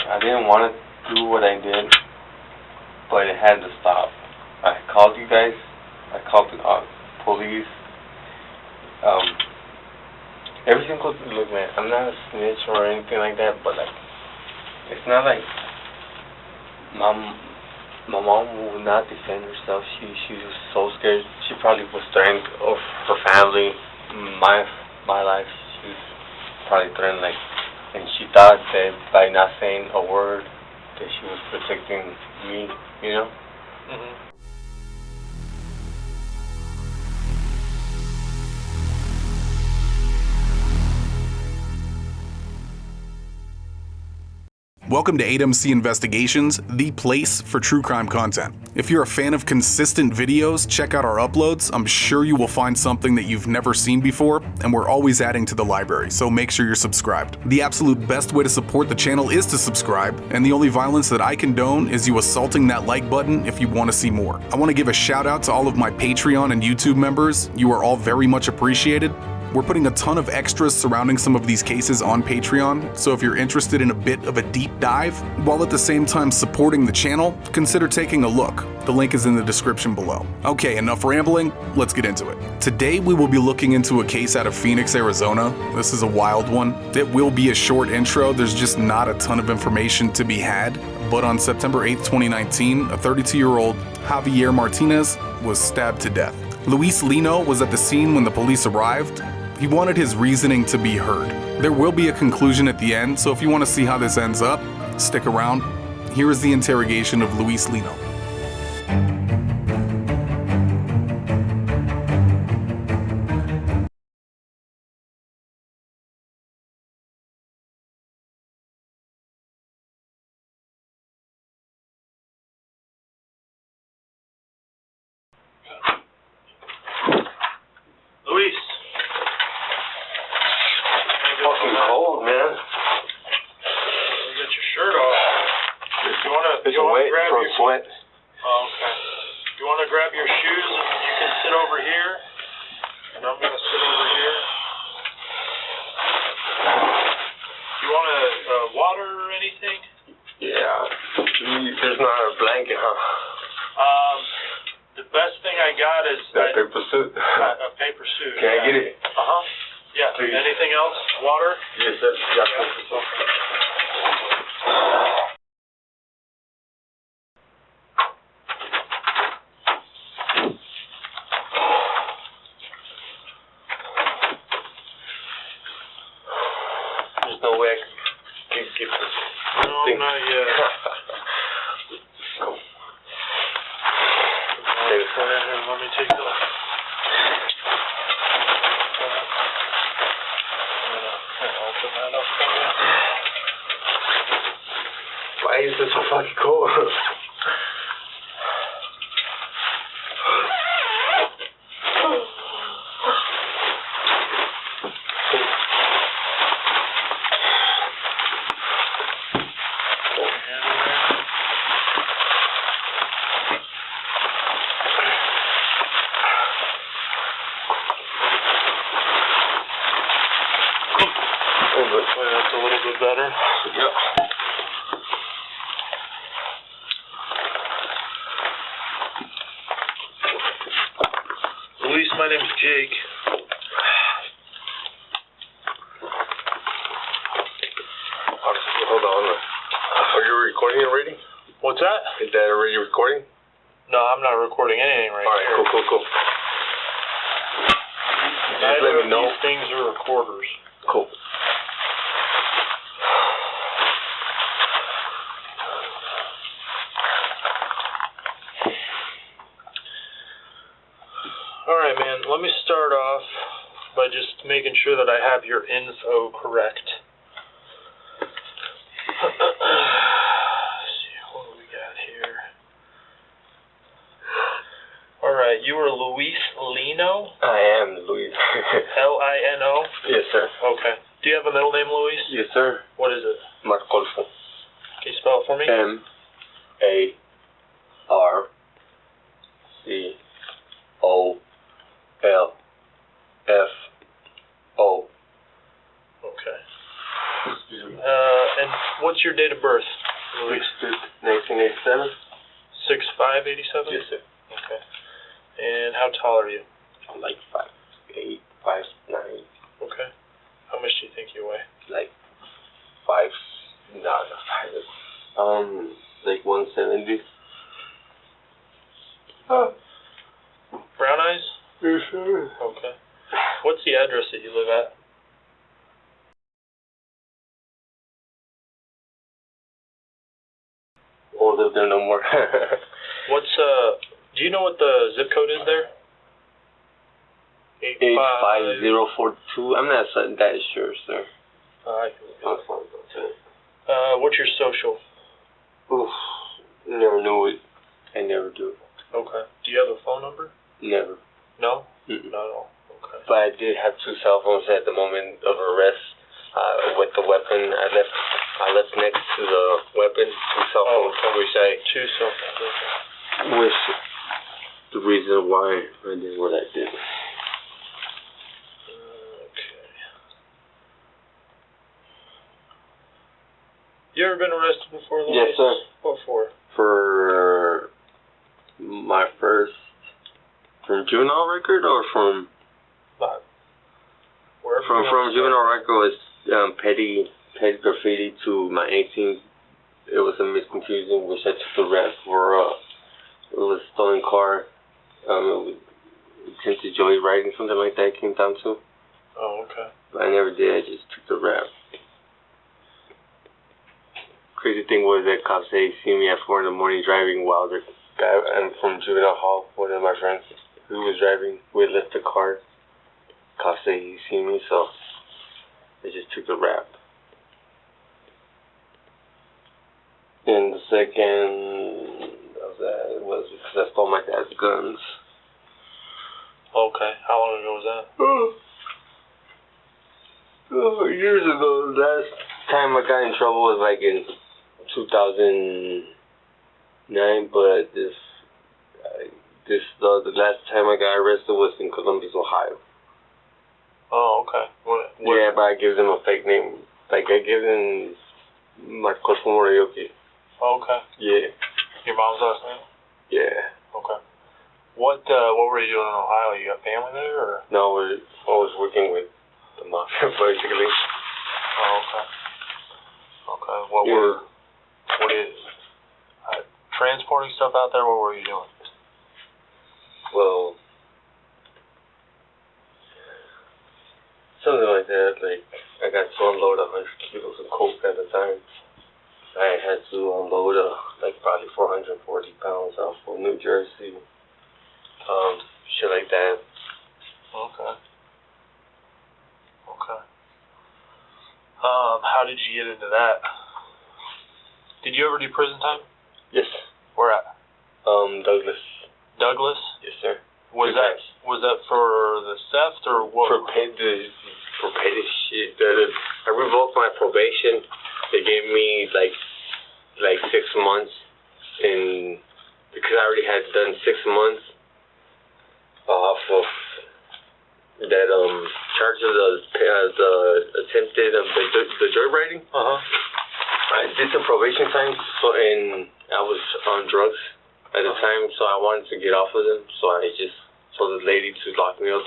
I didn't want to do what I did, but it had to stop. I called you guys. I called the police. Every single look, man. I'm not a snitch or anything like that, but like, it's not like my mom would not defend herself. She was so scared. She probably was threatened of her family, my life. She was probably threatened, like, and she thought that by not saying a word that she was protecting me, you know? Mm-hmm. Welcome to 8MC Investigations, the place for true crime content. If you're a fan of consistent videos, check out our uploads. I'm sure you will find something that you've never seen before, and we're always adding to the library, so make sure you're subscribed. The absolute best way to support the channel is to subscribe, and the only violence that I condone is you assaulting that like button if you want to see more. I want to give a shout out to all of my Patreon and YouTube members. You are all very much appreciated. We're putting a ton of extras surrounding some of these cases on Patreon, so if you're interested in a bit of a deep dive, while at the same time supporting the channel, consider taking a look. The link is in the description below. Okay, enough rambling, let's get into it. Today we will be looking into a case out of Phoenix, Arizona. This is a wild one. It will be a short intro, there's just not a ton of information to be had, but on September 8th, 2019, a 32-year-old Javier Martinez was stabbed to death. Luis Lino was at the scene when the police arrived. He wanted his reasoning to be heard. There will be a conclusion at the end, so if you want to see how this ends up, stick around. Here is the interrogation of Luis Lino. Luis. Fucking cold, man. You got your shirt off. You wanna grab from your sweat. Oh, okay. You wanna grab your shoes and you can sit over here, and I'm gonna sit over here. You want water or anything? Yeah. There's not a blanket, huh? The best thing I got is That paper suit. a paper suit. Can I get it? Yeah. Please. Anything else? Water? Yes, sir. Yeah. There's no way I can get this thing. No, not yet. Go. Let me take the... Open that up for you. Why is this so fucking cold? That's a little bit better. Yep. Luis, my name's Jake. Hold on. Are you recording already? What's that? Is that already recording? No, I'm not recording anything right Alright, here. cool. Just let Neither me of know. these things are recorders. Cool. Alright, man, let me start off by just making sure that I have your info correct. Let's see, what do we got here? Alright, you are Luis Lino? I am Luis. L-I-N-O? Yes, sir. Okay. Do you have a middle name, Luis? Yes, sir. What is it? Marcolfo. Can you spell it for me? M-A-R-C-O-L-F-O. Okay. And What's your date of birth, Luis? 1987. 6'5", 87"? Yes, sir. Okay. And how tall are you? I'm like 5'8", 5'9". Okay. How much do you think you weigh? Like 5, not 5. Like 170. Brown eyes? Yes, sir. Okay. What's the address that you live at? Won't live there no more. Do you know what the zip code is there? 85042. I'm not that sure, sir. I can look it up. What's your social? Oof. Never knew it. I never do. Okay. Do you have a phone number? Never. No? Mm-mm. Not at all. Okay. But I did have 2 cell phones at the moment of arrest. With the weapon, I left next to the weapon 2 cell phones, which I 2 cell phones. wish the reason why I did what I did. Okay. You ever been arrested before, Luis? Yes, sir. What for? For my first, from juvenile record or from? From juvenile record was petty graffiti to my 18th. It was a misconfusion, which I took the rap for. It was a stolen car. It was attempted joyriding, something like that. It came down to. Oh, okay. But I never did. I just took the rap. Crazy thing was that cops say see me at 4 in the morning driving while the guy from juvenile hall, one of my friends, who was driving, we had left the car. Cops say he seen me, so I just took the rap. And the second of that was because I stole my dad's guns. Okay. How long ago was that? Years ago. Last time I got in trouble was like in 2009, but the last time I got arrested was in Columbus, Ohio. Oh, okay. What? Yeah, but I give them a fake name. Like I give them Marcos Morioki. Oh, okay. Yeah. Your mom's last name? Yeah. Okay. What were you doing in Ohio? You got family there, or? No, I was working with the mafia, basically. Oh, okay. Okay. What are you transporting stuff out there? What were you doing? Well, something like that. Like I got to unload 100 kilos of coke at a time. I had to unload like probably 440 pounds off of New Jersey. Shit like that. Okay. Okay. How did you get into that? Did you ever do prison time? Yes. Where at? Douglas. Douglas? Yes, sir. Was that for the theft or what? For petty shit. I revoked my probation. They gave me like 6 months, and because I already had done 6 months off of that charge of the attempted the joyriding. I did some probation time, and I was on drugs at the time, so I wanted to get off of them. So I just told the lady to lock me up,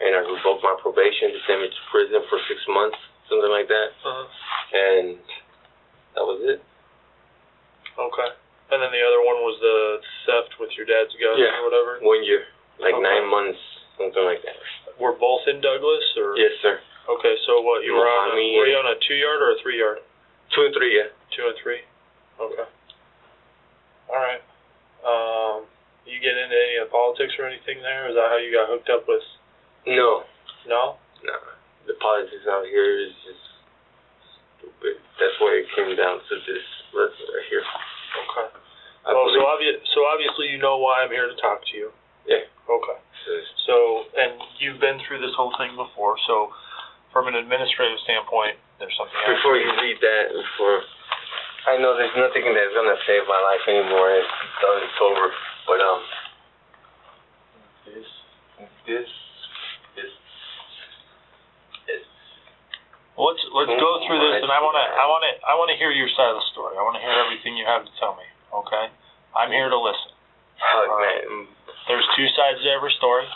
and I revoked my probation, to send me to prison for 6 months, something like that. And that was it. Okay. And then the other one was the theft with your dad's guns or whatever? 1 year. Like 9 months, something like that. Were both in Douglas, or? Yes, sir. Okay, so what, you were on a 2-yard or a 3-yard? 2 and 3, yeah. 2 and 3? Okay. Alright. You get into any of the politics or anything there? Is that how you got hooked up with? No. No? No. The politics out here is just stupid. That's why it came down to this right here. Okay. So obviously you know why I'm here to talk to you. Yeah. Okay. So, and you've been through this whole thing before, so from an administrative standpoint, there's something else. Before you read that, I know there's nothing that's gonna save my life anymore. It's done. It's over. But Let's go through this, and I wanna hear your side of the story. I wanna hear everything you have to tell me. Okay? I'm here to listen. Man. There's two sides to every story.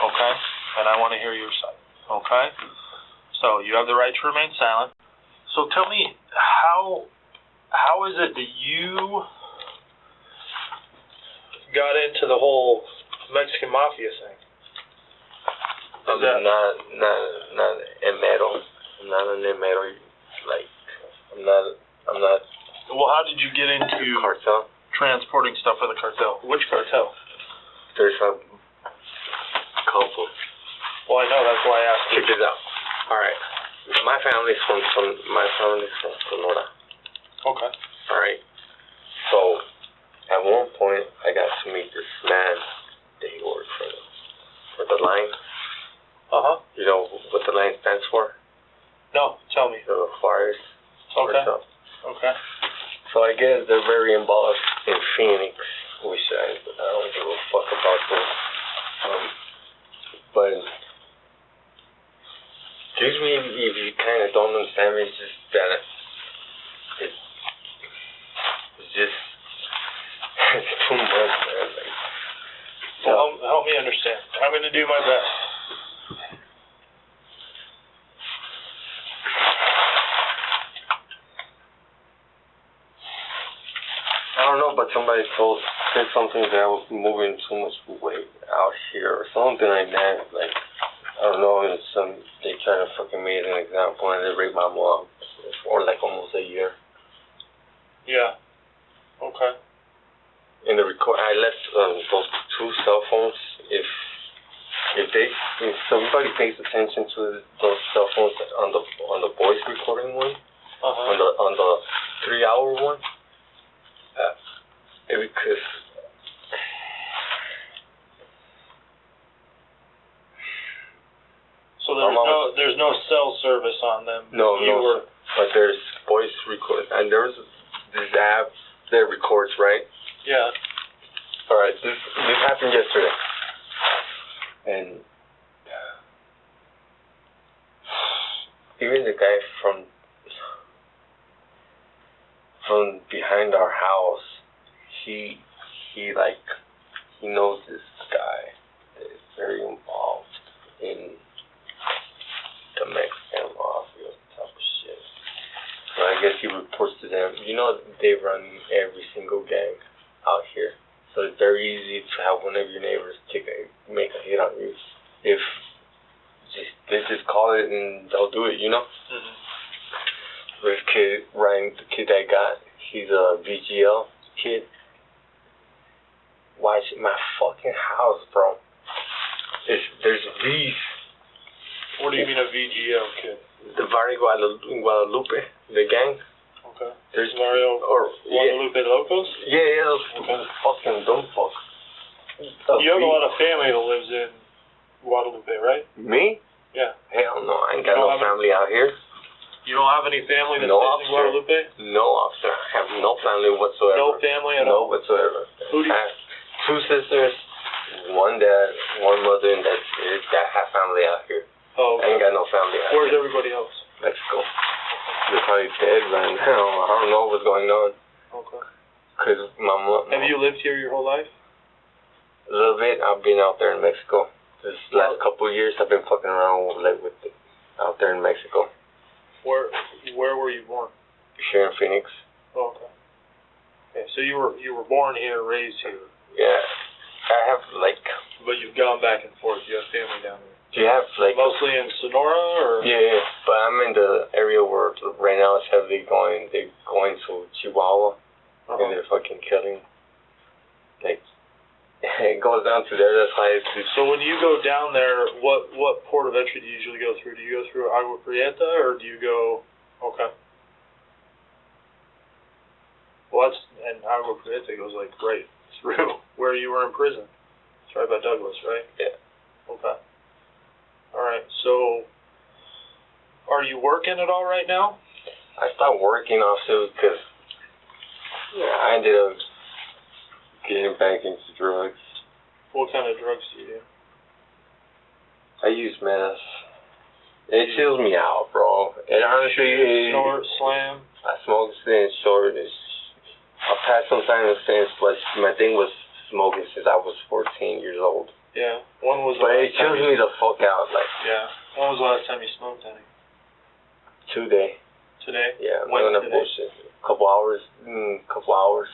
Okay? And I wanna hear your side. Okay? So you have the right to remain silent. So tell me, how is it that you got into the whole Mexican mafia thing? I'm not emero. I'm not an emero. Like, I'm not. Well, how did you get into Cartel. transporting stuff for the cartel? Which cartel? There's a couple. Well, I know, that's why I asked you. Check this out. Alright. My family's from Sonora. Okay. Alright. So, at one point, I got to meet this man that he worked for the line. Uh-huh. You know what the line stands for? No, tell me. The flyers. Okay. Okay. So I guess they're very involved in Phoenix, which I don't give a fuck about this. But excuse me if you kind of don't understand me. It's just that it's just it's too much, man. Like, Well, help me understand. I'm gonna do my best. I don't know, but somebody said something that I was moving too much weight out here or something like that. Like, I don't know, they try to fucking make an example and they raped my mom for like almost a year. Yeah. Okay. In the I left those two cell phones. If somebody pays attention to those cell phones on the voice recording one, on the 3-hour one, because so there's no cell service on them. No, but there's voice record, and there's this app that records, right? Yeah. All right, this happened yesterday, and even the guy from behind our house, he knows this guy that is very involved in the Mexican mafia type of shit. So I guess he reports to them. You know, they run every single gang out here. So it's very easy to have one of your neighbors make a hit on you. If they just call it and they'll do it, you know? Mm-hmm. This kid, Ryan, the kid I got, he's a VGL kid. Watch my fucking house, bro. There's beef. What do you mean a VGL kid? The Barrio Guadalupe, the gang. Okay. There's Mario or Guadalupe Locos? Yeah, those fucking dumb fucks. You have a lot of family that lives in Guadalupe, right? Me? Yeah. Hell no, I ain't got no family out here. You don't have any family that stays in Guadalupe? No, officer. I have no family whatsoever. No family at all? No whatsoever. Who do you... I have 2 sisters, 1 dad, 1 mother, and that's it. I have family out here. Oh, okay. I ain't got no family out Where's here. everybody else? Mexico. They're probably dead right now. I don't know what's going on. Okay. Cause my mom. Have you lived here your whole life? A little bit. I've been out there in Mexico. This last couple of years, I've been fucking around out there in Mexico. Where were you born? Here in Phoenix. Oh, okay. Okay, so you were born here, raised here. Yeah. I have But you've gone back and forth. You have family down there. Do you have mostly in Sonora or? Yeah, but I'm in the area where right now it's heavily going. They're going to Chihuahua, and they're fucking killing. It goes down to there. That's why it's. So when you go down there, what port of entry do you usually go through? Do you go through Agua Prieta or do you go? Okay. Well, and Agua Prieta goes right through where you were in prison. It's right by Douglas, right? Yeah. Okay. All right. So, are you working at all right now? I stopped working also because I ended up getting back into drugs. What kind of drugs do you do? I use meth. It chills me out, bro. And honestly, snort, slam. I smoke since short. I've had some time since, but my thing was smoking since I was 14 years old. Yeah. When was? But it chills me the fuck out, like. Yeah. When was the last time you smoked any? Today. Today? Yeah. When I'm gonna today? bullshit. Couple hours. Couple hours.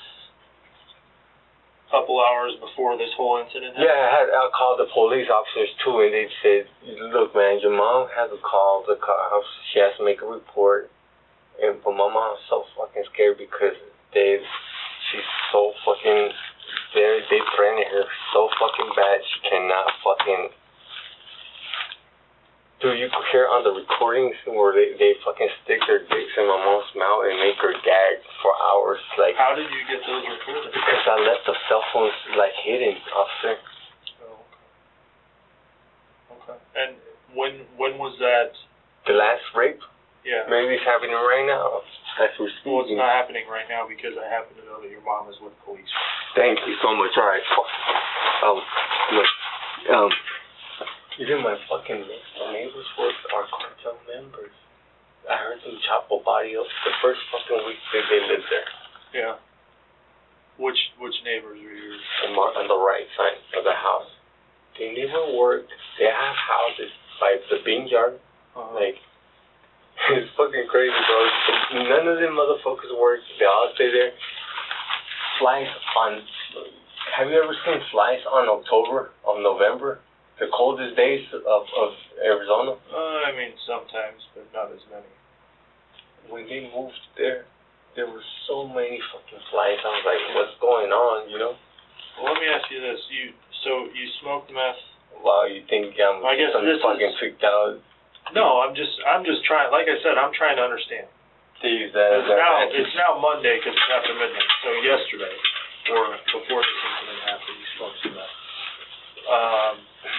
Couple hours before this whole incident happened? Yeah, I called the police officers too, and they said, "Look, man, your mom has to call the cops. She has to make a report." But my mom's so fucking scared because she's so fucking. They threaten her so fucking bad. She cannot fucking. Dude, you could hear on the recordings where they fucking stick their dicks in my mom's mouth and make her gag for hours. Like, how did you get those recorded? Because I left the cell phones like hidden, officer. Oh, okay. And when was that? The last rape? Yeah. Maybe it's happening right now. That's we're speaking. Well, it's not happening right now because I happen to know that your mom is with police. Thank you so much. All right. Look, even my fucking neighbors are cartel members. I heard them chop a body up the first fucking week that they lived there. Yeah. Which neighbors are yours? On the right side of the house. They never work. They have houses by the bean yard. Like, it's fucking crazy, bro. None of them motherfuckers work. They all stay there. Flies on. Have you ever seen flies on November? The coldest days of Arizona? I mean, sometimes, but not as many. When they moved there were so many fucking flies. I was like, what's going on, you know? Well, let me ask you this. So you smoked meth? Wow, you think I'm fucking freaked out? No, I'm just trying, like I said, I'm trying to understand. To use that as It's now Monday because it's after midnight. So yesterday, or before this incident happened, you smoked some meth.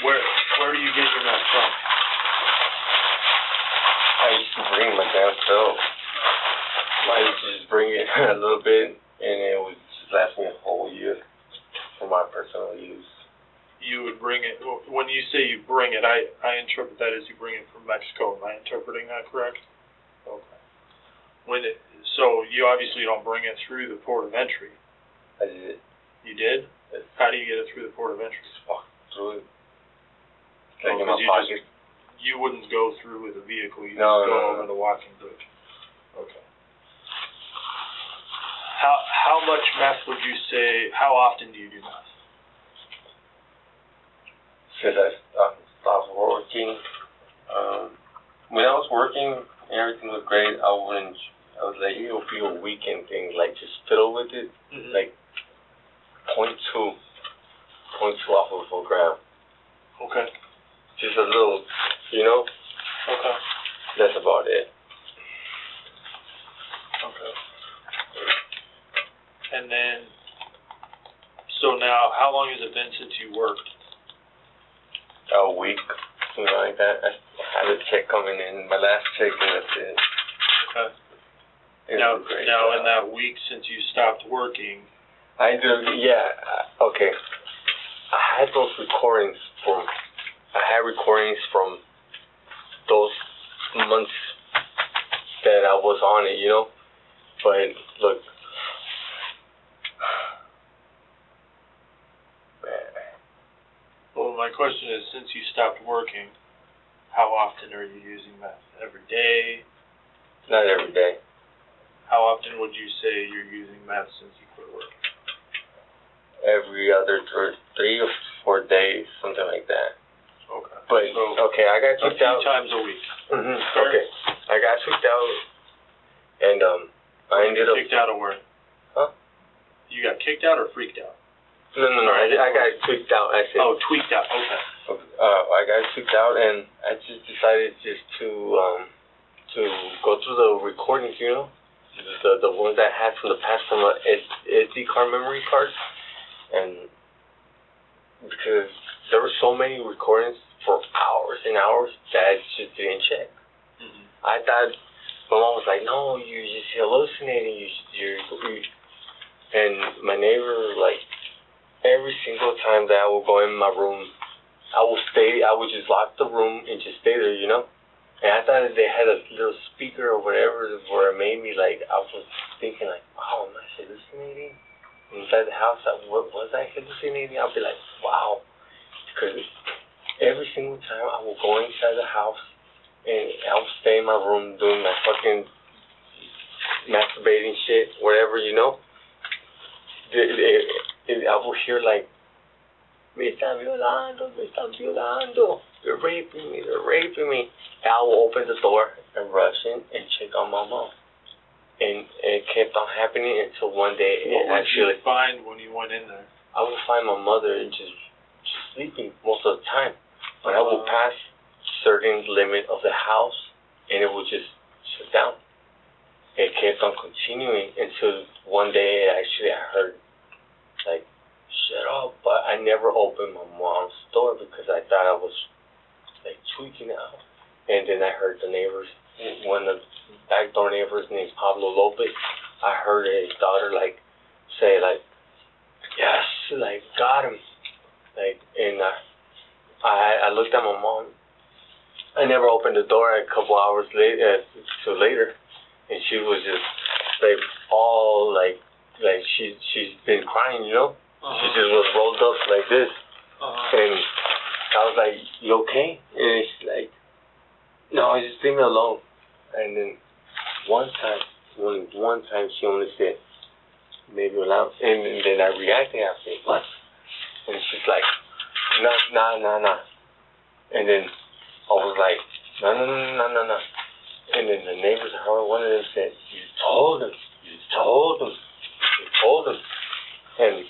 Where do you get your meth from? I used to bring my damn self. I used to just bring it a little bit, and it would just last me a whole year for my personal use. You would bring it, when you say you bring it, I interpret that as you bring it from Mexico. Am I interpreting that correct? Okay. So you obviously don't bring it through the port of entry. I did. You did? Yes. How do you get it through the port of entry? Just walk through it. Like in my pocket. You wouldn't go through with a vehicle. You No, just go over the walking bridge. Okay. How much meth would you say? How often do you do meth? Since I stopped working, when I was working, everything was great. I was like, it'll be a weekend thing, like just fiddle with it, like 0.2 off of a gram. Okay. Just a little, you know? Okay. That's about it. Okay. And then, so now, how long has it been since you worked? A week, something like that. I had a check coming in, my last check, and that's it. Okay. It Now, was great. in that week since you stopped working. Okay. I had those recordings from those months that I was on it, you know? But, look. Well, my question is, since you stopped working, how often are you using meth? Every day? Not every day. How often would you say you're using meth since you quit working? Every other 3 or 4 days, something like that. Okay. But, okay, I got kicked out. A few times a week. Okay. I got kicked out, and I ended up... Kicked out of where? Huh? You got kicked out or freaked out? No. I got tweaked out. I said. Oh, tweaked out. Okay. I got tweaked out, and I just decided to go through the recordings, you know, the ones I had from the past from a SD card memory card, and because there were so many recordings for hours and hours that I just didn't check. I thought my mom was like, "No, you're just hallucinating. And my neighbor, like, every single time that I would go in my room, I would just lock the room and just stay there, you know? And I thought that they had a little speaker or whatever where it made me like, I was thinking like, wow, am I hallucinating? Inside the house, was I hallucinating? I'll be like, wow. Because every single time I will go inside the house and I'll stay in my room doing my fucking masturbating shit, whatever, you know. I will hear like, me están violando, they're raping me. And I will open the door and rush in and check on my mom. And it kept on happening until one day What would you find when you went in there? I would find my mother just sleeping most of the time. But I would pass certain limit of the house and it would just shut down. It kept on continuing until one day I heard like, shut up. But I never opened my mom's door because I thought I was like tweaking out. And then I heard the neighbors, one of the back door neighbors named Pablo Lopez, I heard his daughter like say like, yes, like got him. Like, and I looked at my mom. I never opened the door. A couple hours later, and she was just like all like she's been crying, you know. She just was rolled up like this, and I was like, "You okay?" And she's like, "No, just leave me alone." And then only one time, she only said, "Maybe allow." And then I reacted. I said, "What?" And she's like, "Nah." And then I was like, no. And then the neighbors heard one of them said, You told him. And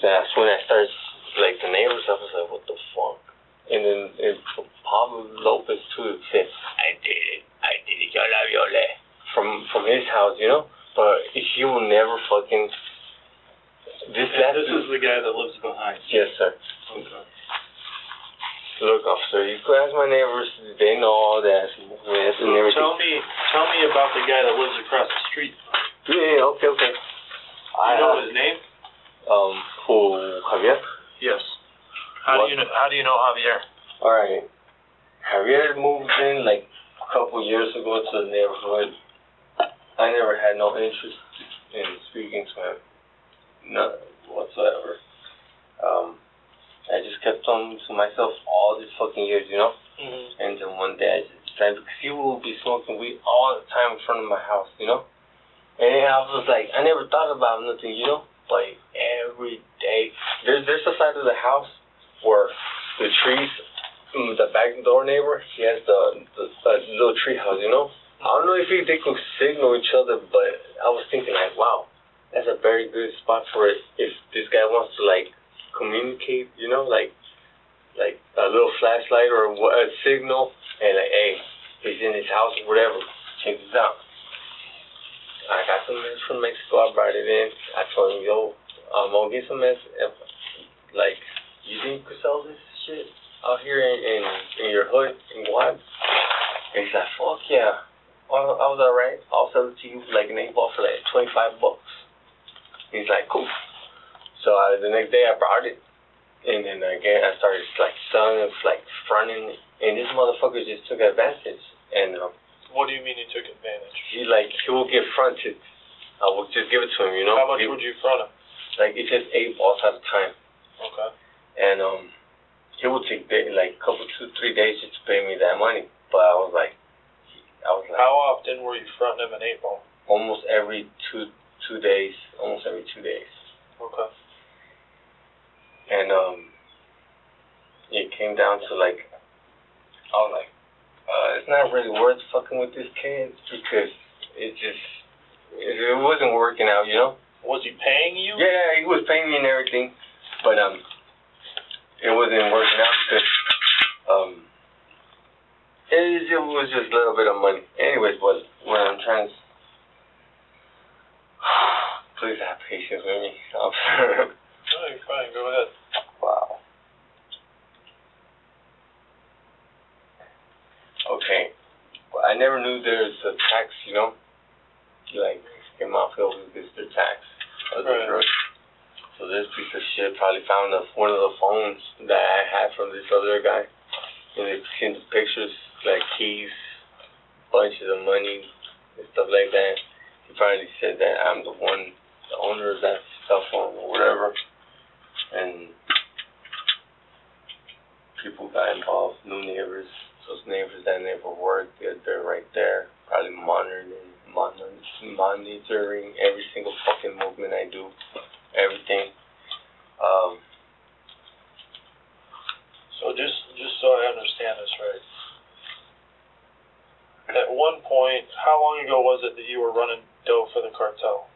that's when I started, like, the neighbors, I was like, what the fuck? And then Pablo Lopez, too, said, I did it, yo la violé. From his house, you know? But he will never fucking... This is the guy that lives behind. Yes, sir. Okay. Look, officer, you could ask my neighbors. They know all that. So tell me about the guy that lives across the street. Yeah, okay. You know his name? Who, Javier? Yes. How do you know Javier? All right. Javier moved in like a couple years ago to the neighborhood. I never had no interest in speaking to him. None whatsoever. I just kept on to myself all these fucking years, you know? Mm-hmm. And then one day I just decided, because he will be smoking weed all the time in front of my house, you know? And I was like, I never thought about nothing, you know? But every day, there's a side of the house where the trees, the back door neighbor, he has the little tree house, you know? I don't know if they could signal each other, but I was thinking like, wow, that's a very good spot for it if this guy wants to like communicate, you know, like a little flashlight or a signal, and like, hey, he's in his house or whatever. Check this out. I got some meds from Mexico. I brought it in. I told him, yo, I'm gonna get some meds. Like, you think you could sell this shit out here in your hood in Guam? And he's like, fuck yeah. I was alright. I'll sell it to you for like an 8 ball for like $25. He's like, cool. So the next day I brought it, and then again I started like selling it, like fronting it, and this motherfucker just took advantage. And what do you mean he took advantage? He will get fronted. I will just give it to him, you know. How much would you front him? Like it's just 8 balls at a time. Okay. And he would take like a couple 2-3 days just to pay me that money. But I was like. How often were you fronting him an 8 ball? Almost every two days. Almost every 2 days. Okay. And it came down to like, I was like, it's not really worth fucking with this kid because it wasn't working out, you know. Was he paying you? Yeah, he was paying me and everything, but it wasn't working out because it was just a little bit of money. Anyways, but what I'm trying to please have patience with me. No, you're fine. Go ahead. Wow. Okay. Well, I never knew there was a tax, you know? Like, get mafia with this the tax of the drug. So this piece of shit probably found one of the phones that I had from this other guy. and they've seen the pictures, like keys, bunches of money, and stuff like that. He finally said that I'm the owner of that cell phone or whatever, and people got involved, new neighbors, those neighbors that never worked, they're right there, probably monitoring every single fucking movement I do, everything. So just so I understand this right, at one point, how long ago was it that you were running dough for the cartel?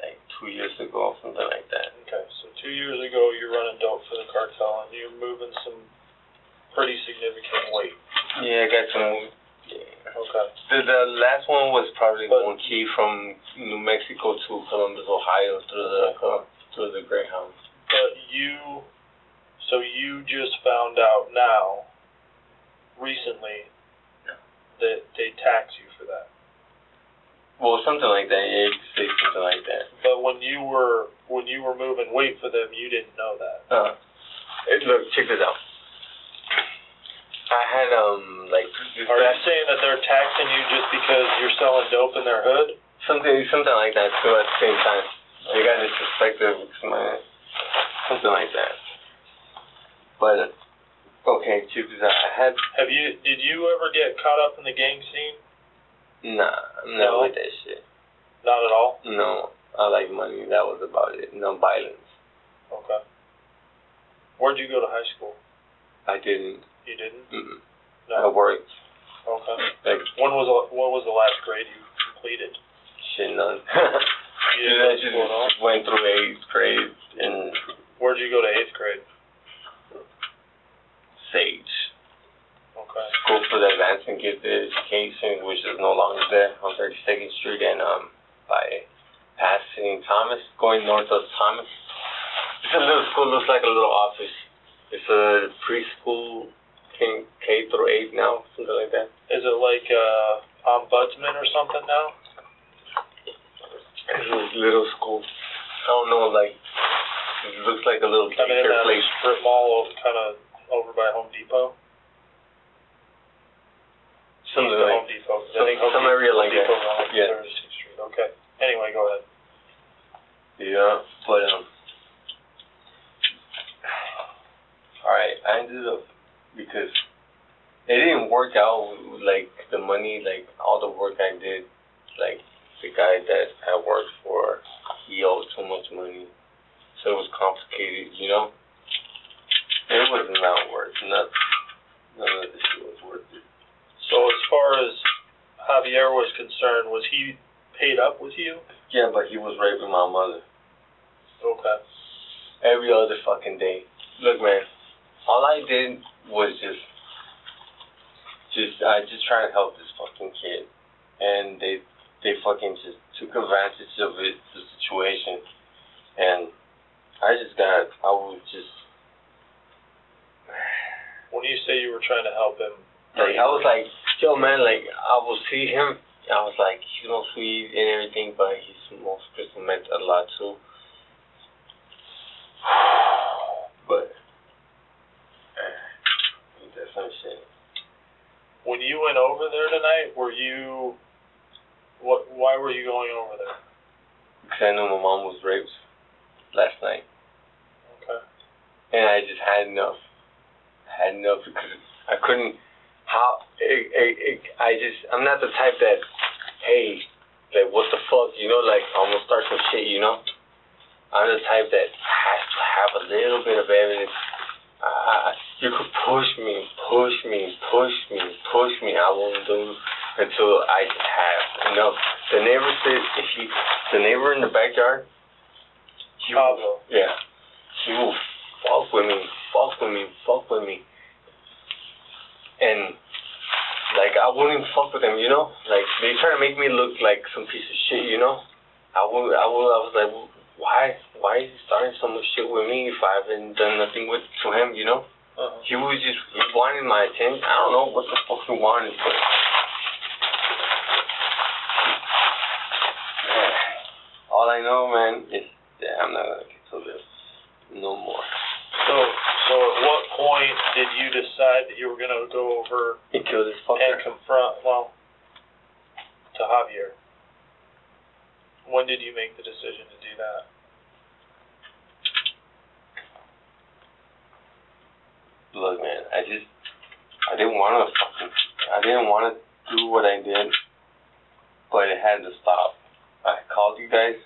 Like 2 years ago, something like that. Okay, so 2 years ago you're running dope for the cartel and you're moving some pretty significant weight. Yeah, I got some. Yeah. Okay. The last one was probably one key from New Mexico to Columbus, Ohio through the Greyhound. But you just found out now, recently, that they tax you for that. Well, something like that. Yeah, you could say something like that. But when you were moving weight for them, you didn't know that. Look, check this out. I had like. Are you saying that they're taxing you just because you're selling dope in their hood? Something like that too. At the same time, they got disrespected, man. Something like that. But okay, check this out. Did you ever get caught up in the gang scene? Nah, I'm not with that shit. Not at all? No, I like money. That was about it. No violence. Okay. Where'd you go to high school? I didn't. You didn't? Mm-mm. No. I worked. Okay. Like, what was the last grade you completed? Shit, none. You didn't I just went through 8th grade and. Where'd you go to 8th grade? Sage. Okay. School for the Advanced and Gifted Education, which is no longer there, on 32nd Street and by passing Thomas, going north of Thomas. It's a little school, looks like a little office. It's a preschool, K through 8 now, something like that. Is it like ombudsman or something now? It's a little school. I don't know, like, it looks like a little daycare place. Strip mall kind of over by Home Depot? Something like Home Depot. Some area like that. Yeah. 36th Street. Okay. Anyway, go ahead. Yeah, but alright, I ended up because it didn't work out with, like, the money, like all the work I did, like the guy that I worked for, he owed so much money, so it was complicated, you know. It was not worth it. None of this shit was worth it. So as far as Javier was concerned, was he paid up with you? Yeah, but he was raping my mother. Okay. Every other fucking day. Look, man, all I did was I just tried to help this fucking kid, and they fucking just took advantage of it, the situation, and When you say you were trying to help him, like, I was like, yo, man, like, I will see him. I was like, he smokes weed and everything, but he smokes crystal meth a lot too. But that's some shit. when you went over there tonight, why were you going over there? Because I knew my mom was raped last night. Okay. And I just had enough. Because I couldn't. I'm not the type that, hey, like, what the fuck, you know, like, I'm gonna start some shit, you know? I'm the type that has to have a little bit of evidence. You could push me. I won't do until I have enough. The neighbor said, the neighbor in the backyard, he will fuck with me. And, like, I wouldn't fuck with them, you know? Like, they try to make me look like some piece of shit, you know? I was like, why is he starting so much shit with me if I haven't done nothing to him, you know? He wanted my attention. I don't know what the fuck he wanted, but all I know, man, is that I'm not gonna get to live no more. So at what point did you decide that you were going to go over and kill this fucker and confront, to Javier? When did you make the decision to do that? Look, man, I didn't want to do what I did, but it had to stop. I called you guys.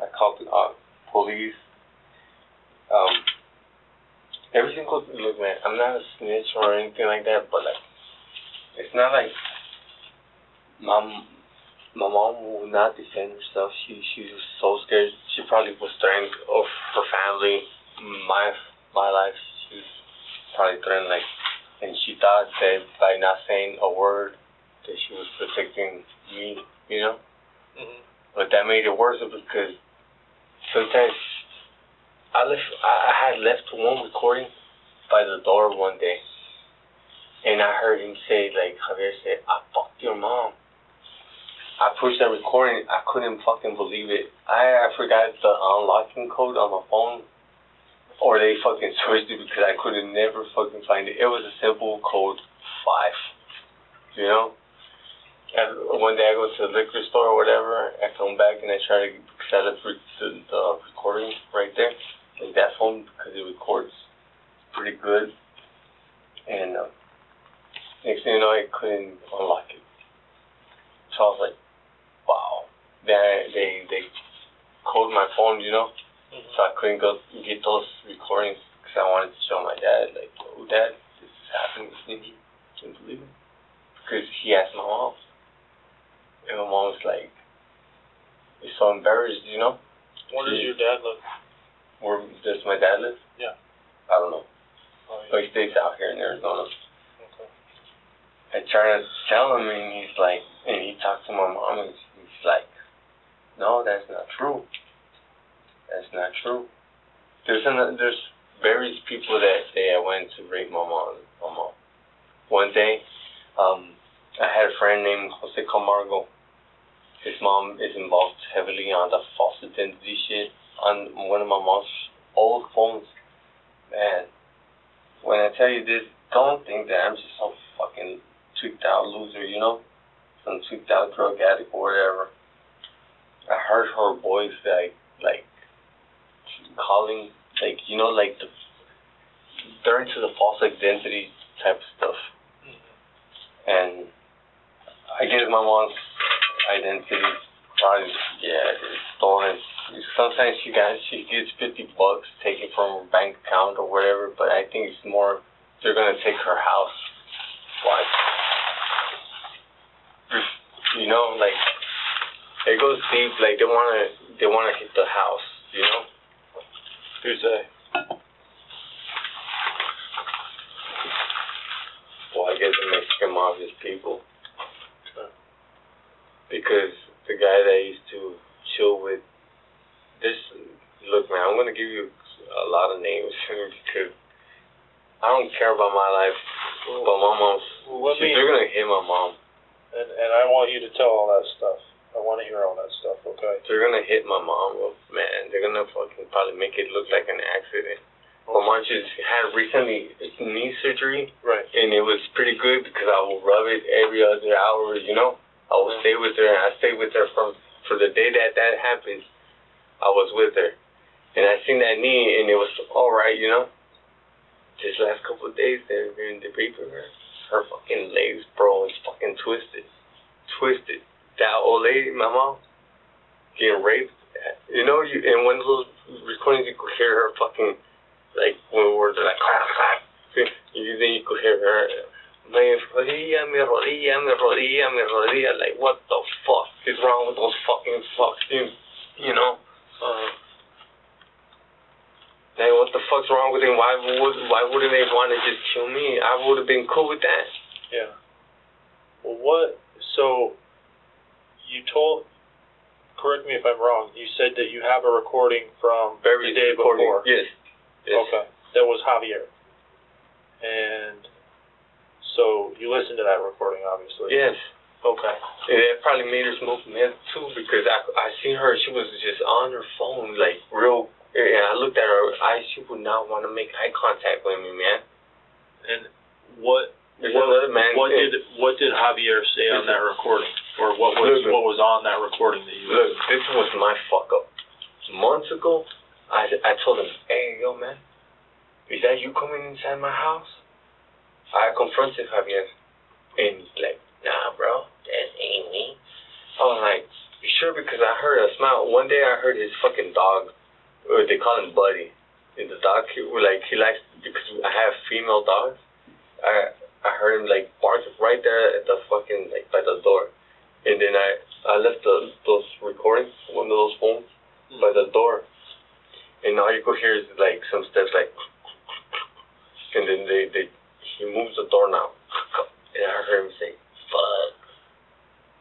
I called the police. Every single, look, man, I'm not a snitch or anything like that, but like, it's not like my mom would not defend herself. She was so scared. She probably was threatening of her family, my life. She was probably threatened, like, and she thought that by not saying a word that she was protecting me, you know. Mm-hmm. But that made it worse because sometimes I had left one recording by the door one day, and I heard him say, like, Javier said, "I fucked your mom." I pushed that recording. I couldn't fucking believe it. I forgot the unlocking code on my phone, or they fucking switched it because I couldn't never fucking find it. It was a simple code 5, you know. And one day I go to the liquor store or whatever. I come back and I try to set up the recording right there, like that phone, because it records pretty good. And next thing you know, I couldn't unlock it. So I was like, wow. They coded my phone, you know. Mm-hmm. So I couldn't go get those recordings because I wanted to show my dad, like, "Oh, Dad, this is happening with me." Couldn't believe it. Because he asked my mom. And my mom was like, he's so embarrassed, you know. Where does your dad live? Where does my dad live? Yeah. I don't know. Oh, yeah. But he stays out here in Arizona. Okay. I tried to tell him, and he's like, and he talked to my mom, and he's like, "No, that's not true. That's not true." There's various people that say I went to rape my mom. One day, I had a friend named Jose Camargo. His mom is involved heavily on the false identity shit on one of my mom's old phones. Man, when I tell you this, don't think that I'm just some fucking tweaked out loser, you know? Some tweaked out drug addict or whatever. I heard her voice like calling, like, you know, like they're into the false identity type of stuff. And I guess my mom's identity probably, it's stolen. Sometimes she gets $50 taken from her bank account or whatever, but I think it's more they're gonna take her house. Why? You know, like, it goes deep. Like, they wanna hit the house. You know? Who's that? Well, I guess the Mexican Mafia's people. Because the guy that I used to chill with, look, man, I'm going to give you a lot of names because I don't care about my life, but my mom's, they're going to hit my mom. And I want you to tell all that stuff. I want to hear all that stuff, okay? They're going to hit my mom, man. They're going to fucking probably make it look like an accident. My mom just had recently knee surgery. Right. And it was pretty good because I will rub it every other hour, you know? I will stay with her, and I stayed with her for the day that happened. I was with her. And I seen that knee, and it was alright, you know? This last couple of days, they've been debating her. Her fucking legs, bro, is fucking twisted. Twisted. That old lady, my mom, getting raped. You know, in one of those recordings, you could hear her fucking, like, when words are like, then you could hear her, me rodilla, like, what the fuck is wrong with those fucking fucks, you know? Like, what the fuck's wrong with them? Why wouldn't they want to just kill me? I would have been cool with that. Yeah. Well, so, you told, correct me if I'm wrong, you said that you have a recording from the day before. Yes. Okay. That was Javier. And so you listened to that recording, obviously. Yes. Okay. And it probably made her smoke meth too, because I seen her. She was just on her phone, like real. And I looked at her eyes. She would not want to make eye contact with me, man. And what did Javier say on that recording, or what was on that recording that you? Look, this was my fuck up. Months ago, I told him, "Hey, yo, man, is that you coming inside my house?" I confronted Javier, and he's like, "Nah, bro, that ain't me." I was like, "You sure?" Because I heard a smile. One day I heard his fucking dog, or they call him Buddy, and the dog, he likes, because I have female dogs. I heard him like bark right there at the fucking, like, by the door. And then I left those recordings, one of those phones, by the door. And all you could hear is like some steps, like, and then he moves the door now. And I heard him say, "Fuck."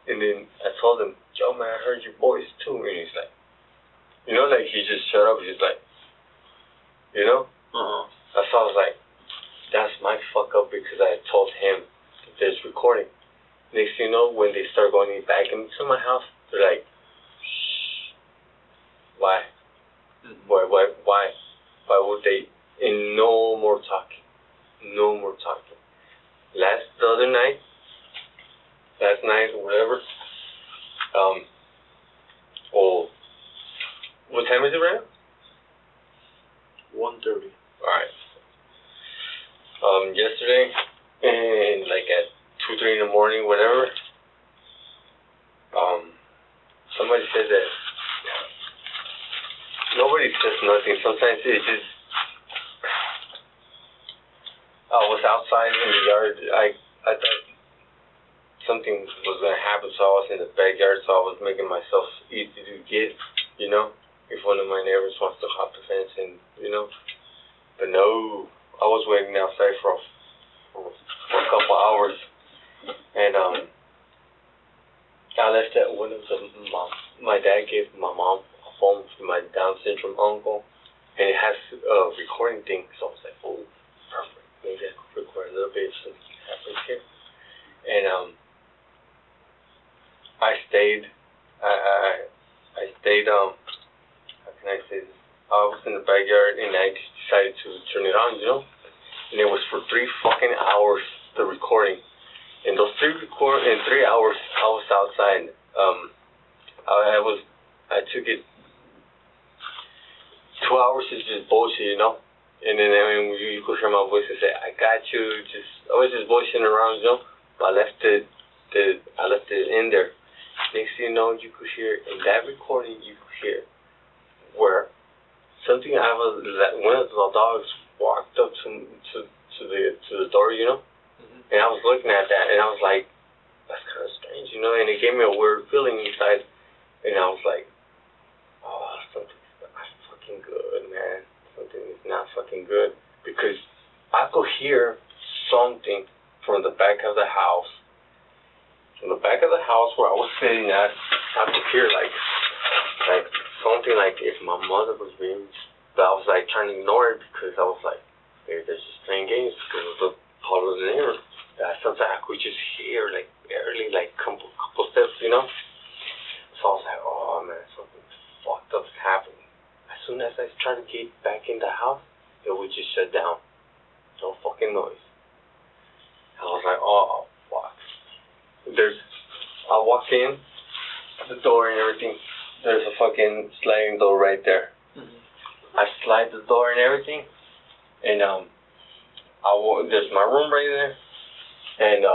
And then I told him, "Yo, man, I heard your voice too." And he's like, you know, like, he just shut up. He's like, you know? So I was like, that's my fuck up, because I told him that there's recording. Next thing you know, when they start going back into my house, they're like, shh. Why? Why would they? And no more talking. No more talking. Last night or whatever, what time is it right now? 1:30. Alright. Yesterday, and like at 2-3 in the morning, whatever, somebody said that nobody says nothing. Sometimes it's just, I was outside in the yard. I thought something was gonna happen, so I was in the backyard, so I was making myself easy to get, you know, if one of my neighbors wants to hop the fence, and, you know, but no. I was waiting outside for a couple hours, and I left at one of the my dad gave my mom a phone for my Down syndrome uncle, and it has a recording thing. So I was like, "Oh, perfect. Maybe I could record a little bit so something happens here." And I stayed. I stayed. How can I say this? I was in the backyard, and I decided to turn it on, you know? And it was for 3 fucking hours, the recording. And those 3 hours, I was outside. I took it, 2 hours is just bullshit, you know? And then, I mean, you could hear my voice and say, "I got you," I was just bullshitting around, you know? But I left it in there. Next thing you know, you could hear, in that recording, you could hear where one of the dogs walked up to the door, you know, and I was looking at that, and I was like, that's kind of strange, you know, and it gave me a weird feeling inside, and I was like, oh, something's not fucking good, man. Something is not fucking good, because I could hear something from the back of the house. From the back of the house where I was sitting at, I could hear like something, like if my mother was being, but I was like trying to ignore it, because I was like, maybe they're just playing games because of the part of the neighbor. Sometimes I could just hear, like, barely, like, couple steps, you know? So I was like, oh man, something fucked up is happening. As soon as I tried to get back in the house, it would just shut down. No fucking noise. I was like, oh fuck. I walked in, the door and everything, there's a fucking sliding door right there. I slide the door and everything, and there's my room right there, and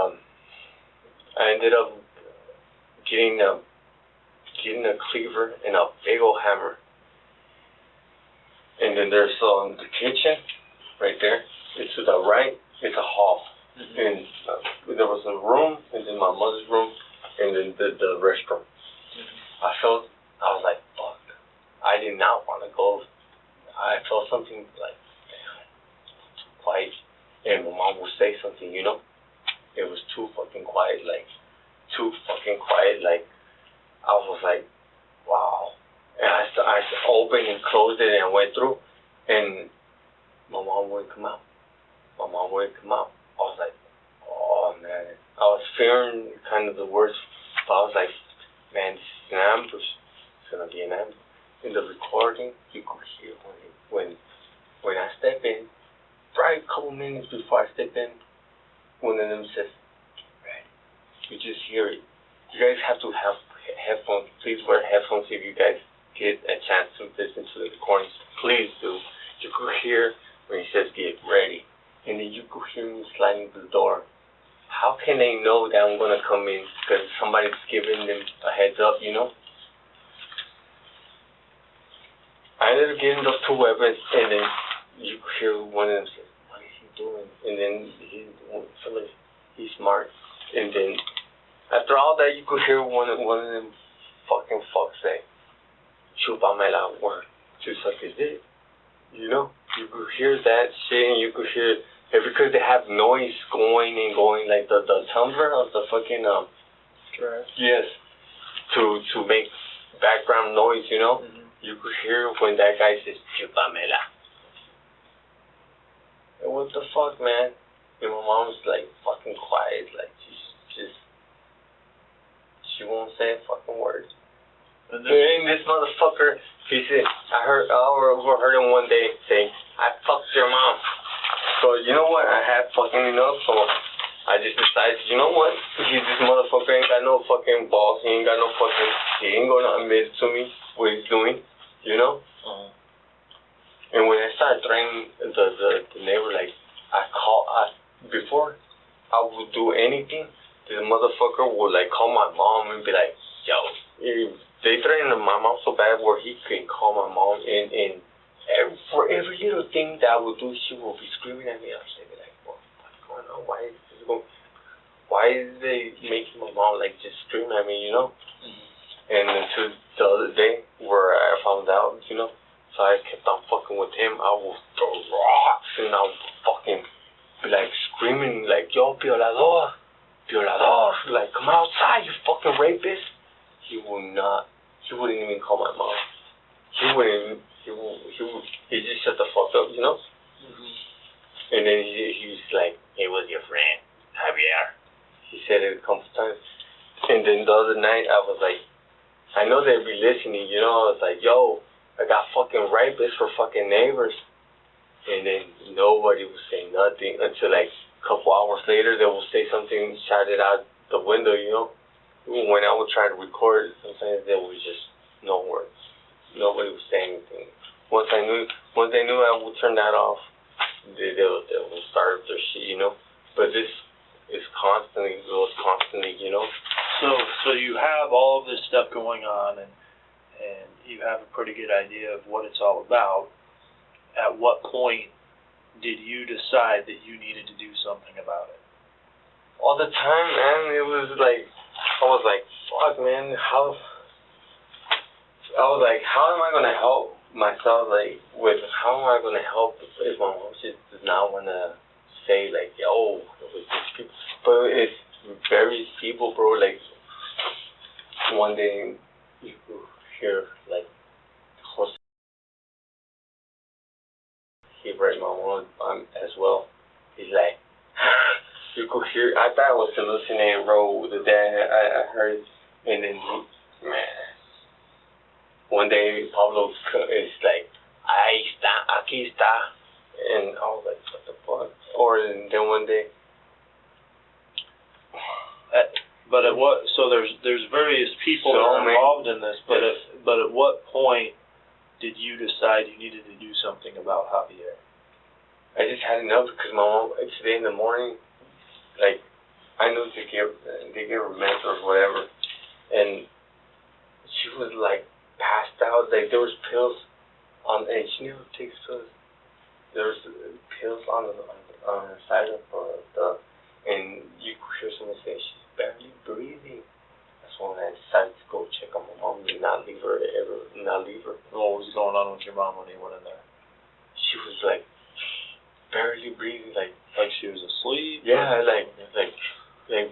I ended up getting a cleaver and a big old hammer, and then there's the kitchen right there. It's to the right. It's a hall, and there was a room, and then my mother's room, and then the restroom. I was like, fuck. I did not want to go. I felt something like, damn, too quiet. And my mom would say something, you know? It was too fucking quiet, like, I was like, wow. And I opened and closed it and went through, and my mom wouldn't come out. I was like, oh man. I was fearing kind of the worst, but I was like, man, this is an ambush. It's gonna be an ambush. in the recording, you could hear when I step in, right a couple minutes before I step in, one of them says, right, you just hear it. You guys have to have headphones. Please wear headphones if you guys get a chance to listen to the recordings. Please do. You could hear when he says get ready, and then you could hear me sliding to the door. How can they know that I'm gonna come in? Because somebody's giving them a heads up, you know? I ended up getting those two weapons, and then you could hear one of them say, what is he doing? And then he's smart. And then after all that, you could hear one of them fucking fucks say, chupamela, or to suck his dick. You know? You could hear that shit, and you could hear, because they have noise going and going, like the tumbler of the fucking, Trash. yes, to make background noise, you know? Mm-hmm. You could hear when that guy says, chupamela. And what the fuck, man? And my mom's like fucking quiet, like she won't say a fucking word. And this motherfucker, he said, I overheard him one day saying, I fucked your mom. So you know what? I had fucking enough, so I just decided, you know what? This motherfucker ain't got no fucking balls. He ain't gonna admit to me what he's doing, you know? Uh-huh. And when I started threatening the neighbor, like, before I would do anything, this motherfucker would, like, call my mom and be like, yo, they threatened my mom so bad where he could call my mom, and for every little thing that I would do, she would be screaming at me. I was like, what's going on? Why is they making my mom, like, just scream at me, you know? Mm-hmm. And until the other day where I found out, you know, so I kept on fucking with him. I would throw rocks, and I would fucking be, like, screaming, like, yo, violador, like, come outside, you fucking rapist. He wouldn't even call my mom. He just shut the fuck up, you know? Mm-hmm. And then he was like, it was your friend, Javier. He said it a couple times. And then the other night, I was like, I know they'd be listening, you know? I was like, yo, I got fucking rapists for fucking neighbors. And then nobody would say nothing until like a couple hours later, they would say something, shout it out the window, you know? When I would try to record, sometimes there was just no words. Nobody would say anything. Once they knew I would turn that off, they would start their shit, you know? But this is goes constantly, you know? So you have all of this stuff going on, and you have a pretty good idea of what it's all about. At what point did you decide that you needed to do something about it? All the time, man. It was like, I was like, fuck, man, how am I gonna help myself, like, how am I gonna help if my mom just does not wanna say, like, yo, it was these people. But it's very feeble, bro. Like, one day you could hear, like, he read my mom as well. He's like, you could hear, I thought I was hallucinating, bro. The day I heard, and then, man, one day Pablo is like, ahí está, aquí está, and I was like, what the fuck? Or then one day, but at what? So there's various people that are involved in this. But at what point did you decide you needed to do something about Javier? I just had enough because my mom today in the morning, like, I knew they gave her meds or whatever, and she was like passed out. Like, there was pills on, and she never takes pills. There was pills on the side of the, and you could hear someone say she's barely breathing. That's when I decided to go check on my mom and not leave her. What was going on with your mom when you went in there? She was like barely breathing, like she was asleep. Yeah, like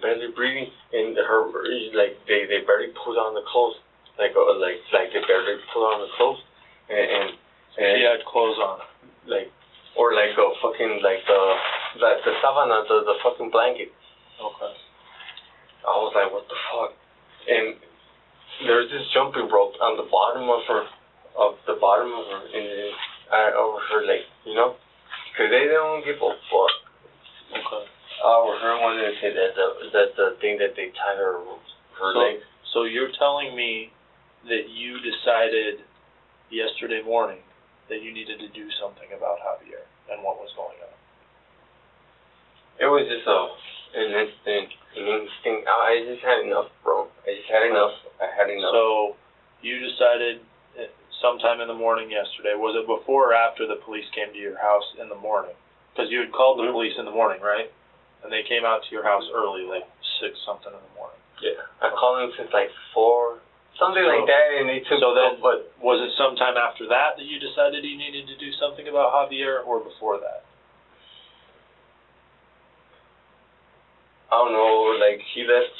barely breathing, and her like they barely put on the clothes, like they barely put on the clothes, and she had clothes on, like, or like a fucking like the sabana, the fucking blanket. Okay. I was like, what the fuck? And there's this jumping rope on the bottom of her of the bottom of her, over her leg, you know? Because they don't give a fuck. Okay. Over her wanted to say that's the thing that they tie her leg. So you're telling me that you decided yesterday morning that you needed to do something about Javier and what was going on? It was just an instinct. I just had enough, bro. I just had enough. I had enough. So you decided sometime in the morning yesterday. Was it before or after the police came to your house in the morning? Because you had called the police in the morning, right? And they came out to your house early, like 6-something in the morning. Yeah. I called them since like 4, something like that, and they took. So then, was it sometime after that you decided you needed to do something about Javier, or before that? I don't know. Like he left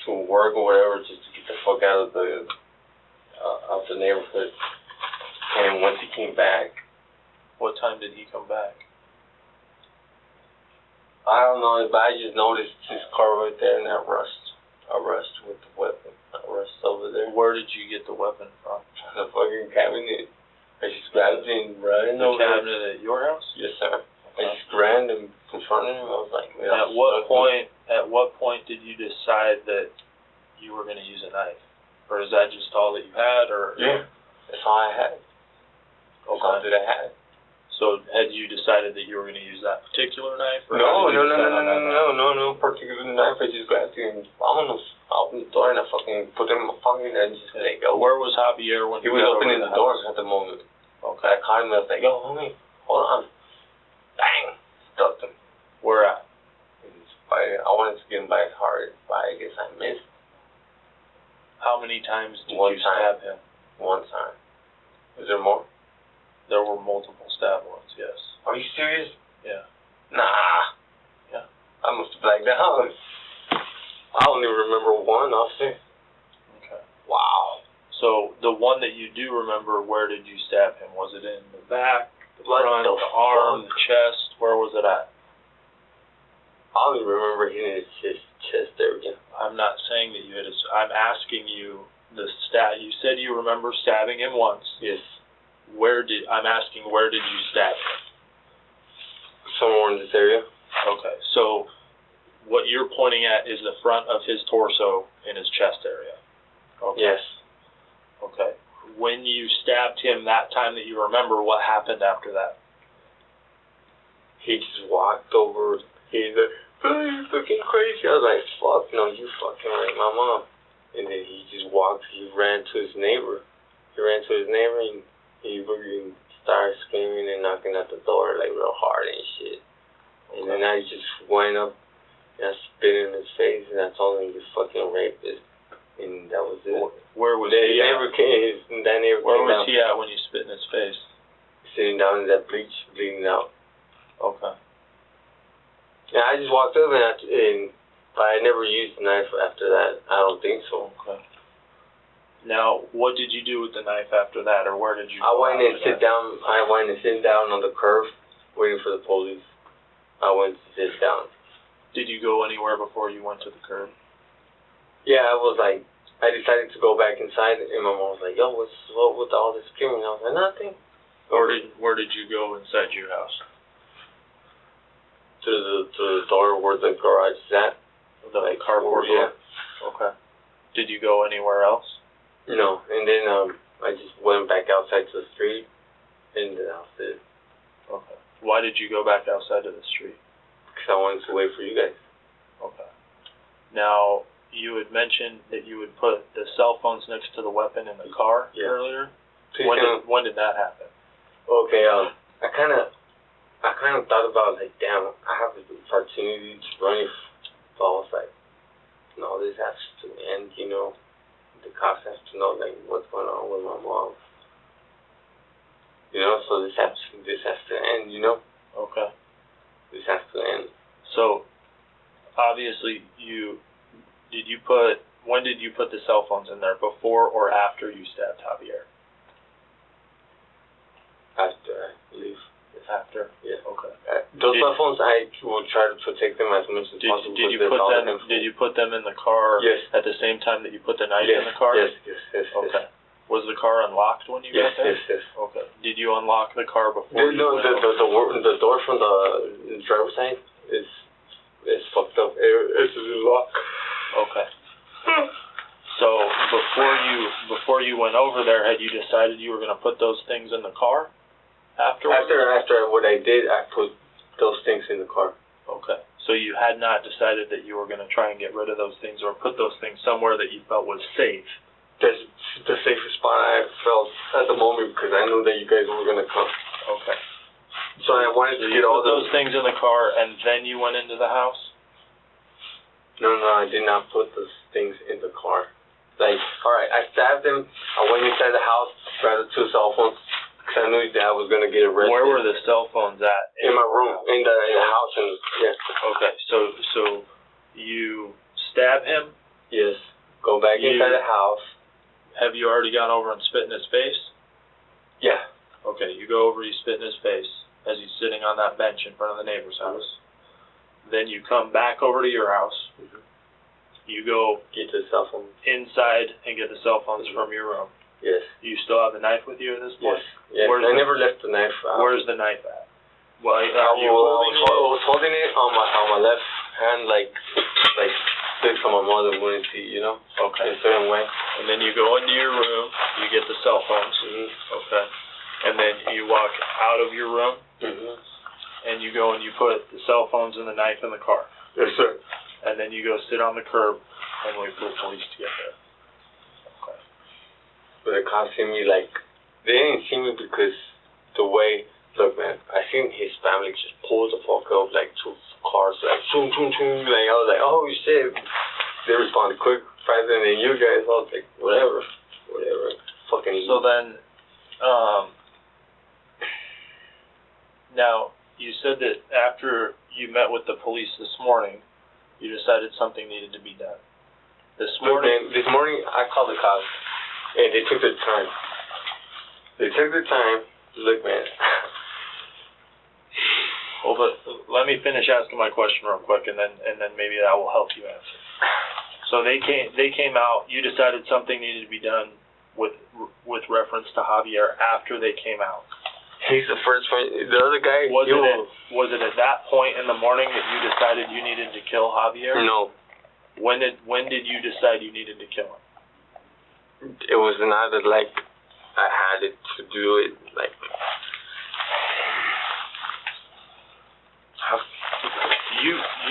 to work or whatever, just to get the fuck out of the neighborhood. And once he came back. What time did he come back? I don't know, but I just noticed his car right there in that rust with the weapon. That rust over there. Where did you get the weapon from? The fucking cabinet. I just grabbed it and ran over. The cabinet at your house? Yes, sir. I just ran and confronted him. I was like, man. At what point did you decide that you were going to use a knife? Or is that just all that you had, or? Yeah, that's all I had. Okay. That's all that I had. So had you decided that you were going to use that particular knife? Or no particular knife. I just grabbed it and opened the door and I fucking put it in my pocket and just like, yo. Where was Javier when he was opening the door at the moment? Okay. I caught him and I was like, yo, homie, hold on. Bang! Stuck him. Where at? I wanted to get him by his heart, but I guess I missed. How many times did you stab him? One time. Is there more? There were multiple stab wounds, yes. Are you serious? Yeah. Nah. Yeah. I must have blacked out. I don't even remember one, officer. Okay. Wow. So the one that you do remember, where did you stab him? Was it in the back, the front, the arm, the chest? Where was it at? I only remember hitting his chest area. I'm not saying that you hit his. I'm asking you the stab. You said you remember stabbing him once. Yes. I'm asking, where did you stab him? Somewhere in this area. Okay, so what you're pointing at is the front of his torso in his chest area. Okay. Yes. Okay. When you stabbed him that time that you remember, what happened after that? He just walked over. He's like, oh, you're fucking crazy. I was like, fuck, no, you fucking right, my mom. And then he just walked. He ran to his neighbor. And he fucking started screaming and knocking at the door like real hard and shit. And then I just went up and I spit in his face and I told him, you fucking rapist. And that was it. Where was he at? Where was he at when you spit in his face? Sitting down in that bleach, bleeding out. Okay. Yeah, I just walked up but I never used the knife after that. I don't think so. Okay. Now, what did you do with the knife after that, or where did you? I went and sit down. I went and sit down on the curb, waiting for the police. I went to sit down. Did you go anywhere before you went to the curb? Yeah, I decided to go back inside, and my mom was like, "Yo, what's up with all this screaming?" I was like, "Nothing." Where did you go inside your house? To the door where the garage is at. The carport door? Okay. Did you go anywhere else? No, and then I just went back outside to the street, and that was it. Okay. Why did you go back outside to the street? Because I wanted to wait for you guys. Okay. Now, you had mentioned that you would put the cell phones next to the weapon in the car earlier. When did that happen? Okay, I kind of thought about, like, damn, I have the opportunity to run it. So I was like, no, this has to end, you know. The cops have to know, like, what's going on with my mom. You know, so this has to end, you know. Okay. This has to end. So, obviously, when did you put the cell phones in there? Before or after you stabbed Javier? After, I believe. After? Yeah. Okay. Those cell phones, I will try to protect them as much as possible. Did you put them in the car? Yes. At the same time that you put the knife in the car? Yes. Okay. Was the car unlocked when you got there? Yes. Okay. Did you unlock the car before you went over? The door from the driver's side is fucked up. It's locked. Okay. So before you went over there, had you decided you were going to put those things in the car? After what I did, I put those things in the car. Okay. So you had not decided that you were going to try and get rid of those things or put those things somewhere that you felt was safe? That's the safest spot I felt at the moment because I knew that you guys were going to come. Okay. So I wanted to get all those things in the car and then you went into the house? No, I did not put those things in the car. Like, alright, I stabbed him, I went inside the house, grabbed the 2 cell phones, because I knew that I was going to get arrested. Where were the cell phones at? In my room, in the house, and yeah. Okay, so you stab him? Yes. Go back inside the house. Have you already gone over and spit in his face? Yeah. Okay, you go over, you spit in his face as he's sitting on that bench in front of the neighbor's house. Then you come back over to your house. You go get the cell phone inside and get the cell phones from your room. Yes. You still have the knife with you at this point? Yes. I never left the knife out. Where's the knife at? Well, I was holding it on my left hand, like so my mother wouldn't see, you know? Okay. In a certain way. And then you go into your room, you get the cell phones. Okay. And then you walk out of your room, and you go and you put the cell phones and the knife in the car. Yes, sir. And then you go sit on the curb and wait for the police to get there. Okay. But the cops see me like, they didn't see me because the way, look man, I seen his family just pull the fuck up, like 2 cars, like choom, like I was like, oh shit. They responded quick, faster than you guys. I was like, whatever. Fucking. So then, now, you said that after you met with the police this morning, you decided something needed to be done. This morning I called the cops, and they took their time. Look, man. Well, but let me finish asking my question real quick, and then maybe that will help you answer. So they came out. You decided something needed to be done with reference to Javier after they came out. He's the first one. The other guy. Was it at that point in the morning that you decided you needed to kill Javier? No. When did you decide you needed to kill him? It was not like I had it to do it like.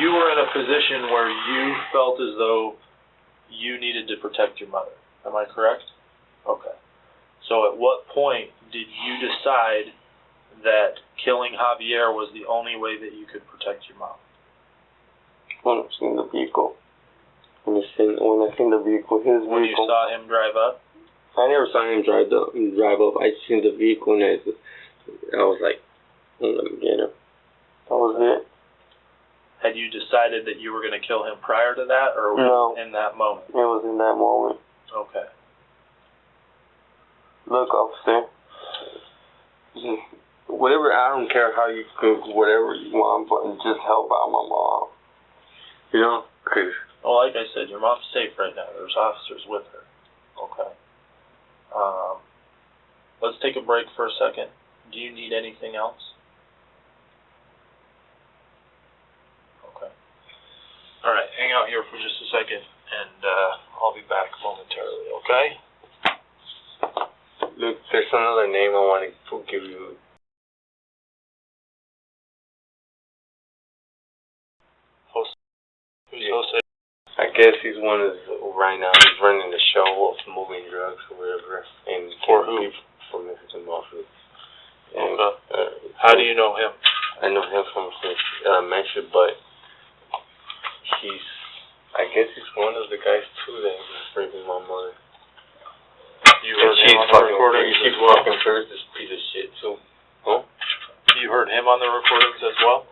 You were in a position where you felt as though you needed to protect your mother. Am I correct? Okay. So at what point did you decide that killing Javier was the only way that you could protect your mom? When I seen the vehicle. When I seen the vehicle, his vehicle. When you saw him drive up? I never saw him drive up. I seen the vehicle and I was like, let me get him. That was it. Had you decided that you were going to kill him prior to that, or no, in that moment? It was in that moment. Okay. Look, officer, whatever, I don't care how you cook, whatever you want, but just help out my mom. You know? Cause well, like I said, your mom's safe right now. There's officers with her. Okay. Let's take a break for a second. Do you need anything else? Okay. All right, hang out here for just a second, and I'll be back momentarily, okay? Look, there's another name I want to give you. Jose. Who's Jose? I guess he's one of right now. He's running the show of moving drugs or whatever. And for who? For Mexican Mafia. Okay. How do you know him? I know him from elementary, but I guess he's one of the guys too that was raping my mother. You heard him on the recordings as well? Fucking heard this piece of shit too. Huh? You heard him on the recordings as well?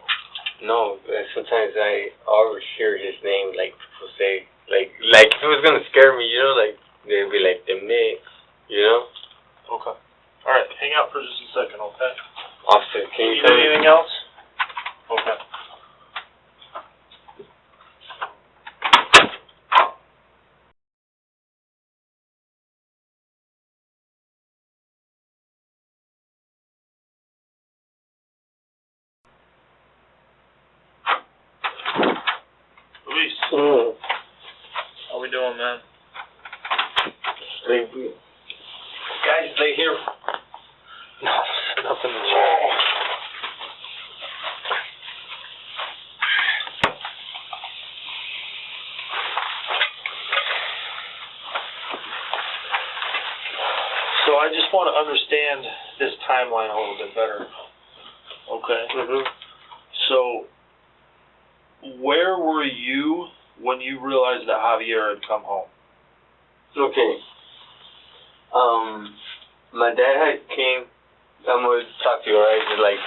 No, sometimes I always hear his name, like people say, like if it was gonna scare me, you know, like they'd be like the mix, you know. Okay. All right, hang out for just a second, okay? Officer, can you need anything else? Okay. Luis, how we doing, man? Sleepy. Guys, lay here. No, nothing to check. So I just want to understand this timeline a little bit better. Okay. So, where were you when you realized that Javier had come home? Okay. My dad had came. I'm gonna talk to you, right? It's like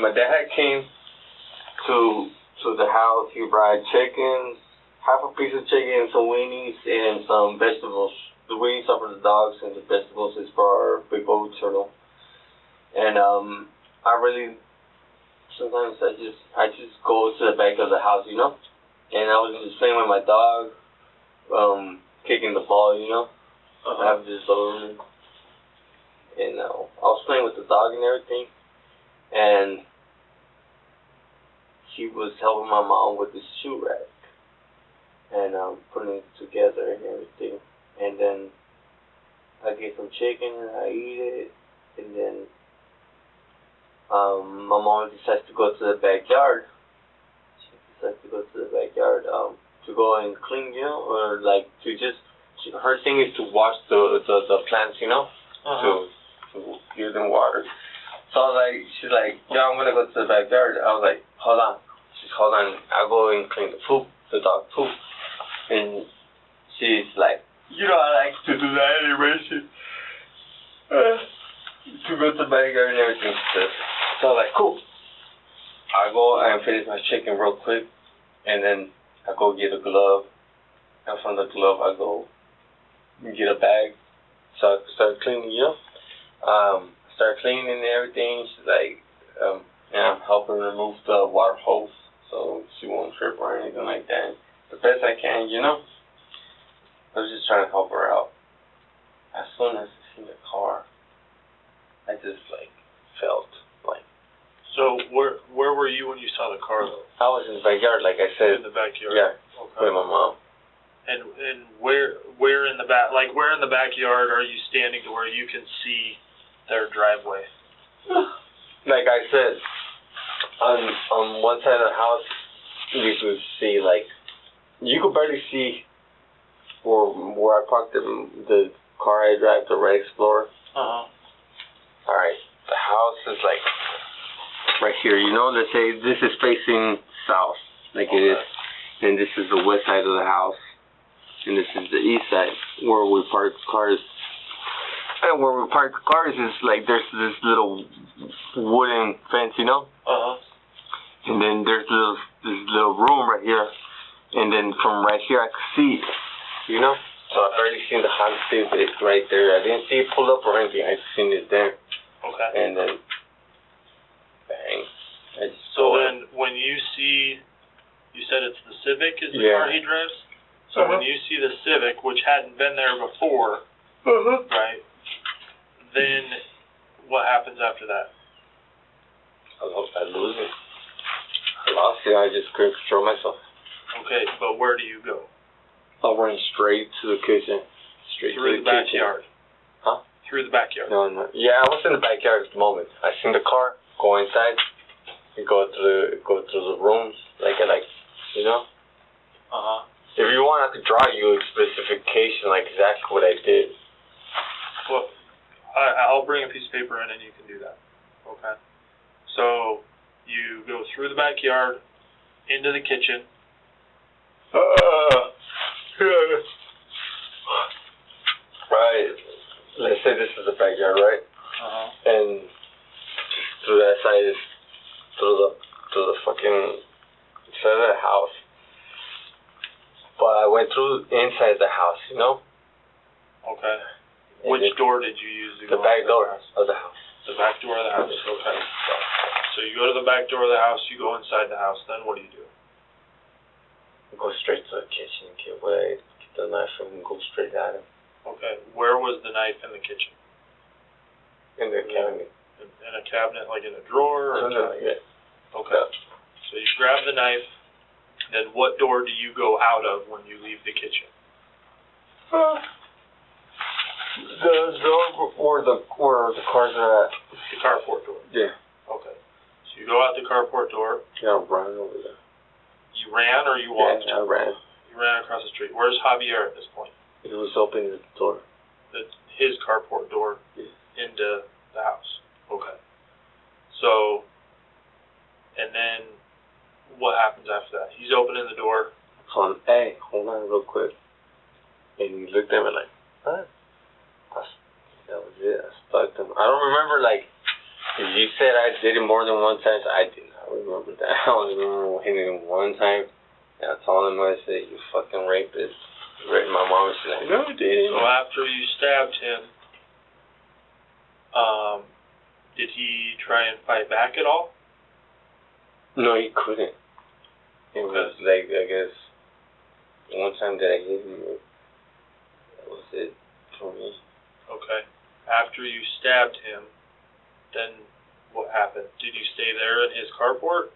my dad had came to the house. He brought chickens, half a piece of chicken, some weenies, and some vegetables. The weenies are for the dogs, and the vegetables is for our big old turtle. And I really sometimes I just go to the back of the house, you know. And I was just playing with my dog, kicking the ball, you know. I have this little room. And I was playing with the dog and everything, and he was helping my mom with the shoe rack and putting it together and everything. And then I get some chicken and I eat it, and then my mom decides to go to the backyard. She decides to go to the backyard to go and clean, you know, or like to just. Her thing is to watch the plants, you know, to give them water. So I was like, she's like, yeah, I'm gonna go to the backyard. I was like, hold on. She's hold on. I'll go and clean the dog poop. And she's like, you know, I like to do that anyway. To go to the backyard and everything. So I was like, cool. I go and finish my chicken real quick, and then I go get a glove, and from the glove I go get a bag, so I start cleaning, you know. Start cleaning and everything. She's like, yeah, I'm helping remove the water hose so she won't trip or anything like that. The best I can, you know. I was just trying to help her out. As soon as I seen the car, I just like felt like. So where were you when you saw the car though? I was in the backyard, like I said. In the backyard. Yeah. Okay. With my mom. And where in the back, like where in the backyard are you standing to where you can see their driveway? Like I said, on one side of the house, you could see like, you could barely see where I parked the car I drive, the Red Explorer. Alright, the house is like right here, you know. Let's say this is facing south, like it is, and this is the west side of the house. And this is the east side where we park cars. And where we park cars is like there's this little wooden fence, you know. And then there's this little room right here. And then from right here I could see, you know. So I already seen the Honda Civic right there. I didn't see it pull up or anything. I just seen it there. Okay. And then bang. So then when you see, you said it's the Civic is the car he drives? So when you see the Civic, which hadn't been there before, right, then what happens after that? I lose it. I lost it. I just couldn't control myself. Okay, but where do you go? I went straight to the kitchen. Straight through to the backyard? Huh? Through the backyard? No. Yeah, I was in the backyard at the moment. I seen the car, go inside, and go through the rooms, like you know. If you want, I could draw you a specification, like exactly what I did. Well, I'll bring a piece of paper in and you can do that. Okay. So you go through the backyard, into the kitchen. Right. Let's say this is the backyard, right? And through that side is through the fucking side of the house. But I went through inside the house, you know? Okay. Which door did you use to go? The back door of the house. The back door of the house, okay. So you go to the back door of the house, you go inside the house, then what do you do? Go straight to the kitchen, get the knife and go straight at him. Okay. Where was the knife in the kitchen? In the cabinet. In a cabinet, like in a drawer? Or something like that. Okay. So you grab the knife, And what door do you go out of when you leave the kitchen? The door where the cars are at. The carport door. Yeah. Okay. So you go out the carport door. Yeah, I ran over there. You ran or you walked? Yeah, I ran. You ran across the street. Where's Javier at this point? He was opening the door. His carport door into the house. Okay. So, and then what happens after that? He's opening the door. So I'm, hey, hold on real quick. And he looked at me like, what? That was it. I stuck him. I don't remember, like, if you said I did it more than one time, I did not remember that. I only remember hitting him one time. And I told him, I said, you fucking rapist. You raped my mom. She's like, no, I didn't. So after you stabbed him, did he try and fight back at all? No, he couldn't. It was like, I guess, one time that I hit him, that was it for me. Okay. After you stabbed him, then what happened? Did you stay there in his carport?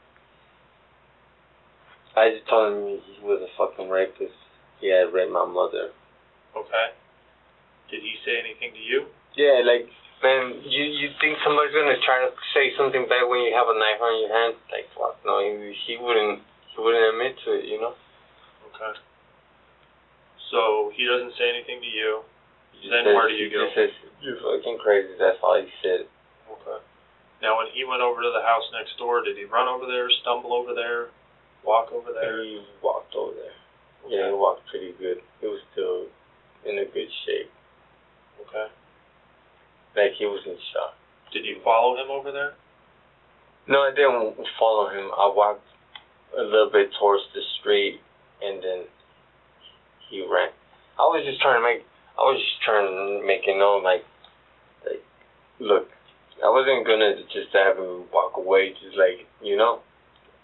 I just told him he was a fucking rapist. He had raped my mother. Okay. Did he say anything to you? Yeah, like, man, you think somebody's gonna try to say something bad when you have a knife on your hand? Like, fuck, no, he wouldn't admit to it, you know? Okay. So, he doesn't say anything to you. Then where do you go? He says, you're fucking crazy, that's all he said. Okay. Now, when he went over to the house next door, did he run over there, stumble over there, walk over there? He walked over there. Okay. Yeah, he walked pretty good. He was still in a good shape. Okay. Like, he was in shock. Did you follow him over there? No, I didn't follow him. I walked a little bit towards the street, and then he ran. I was just trying to make it known, like, look, I wasn't gonna just have him walk away, just like, you know.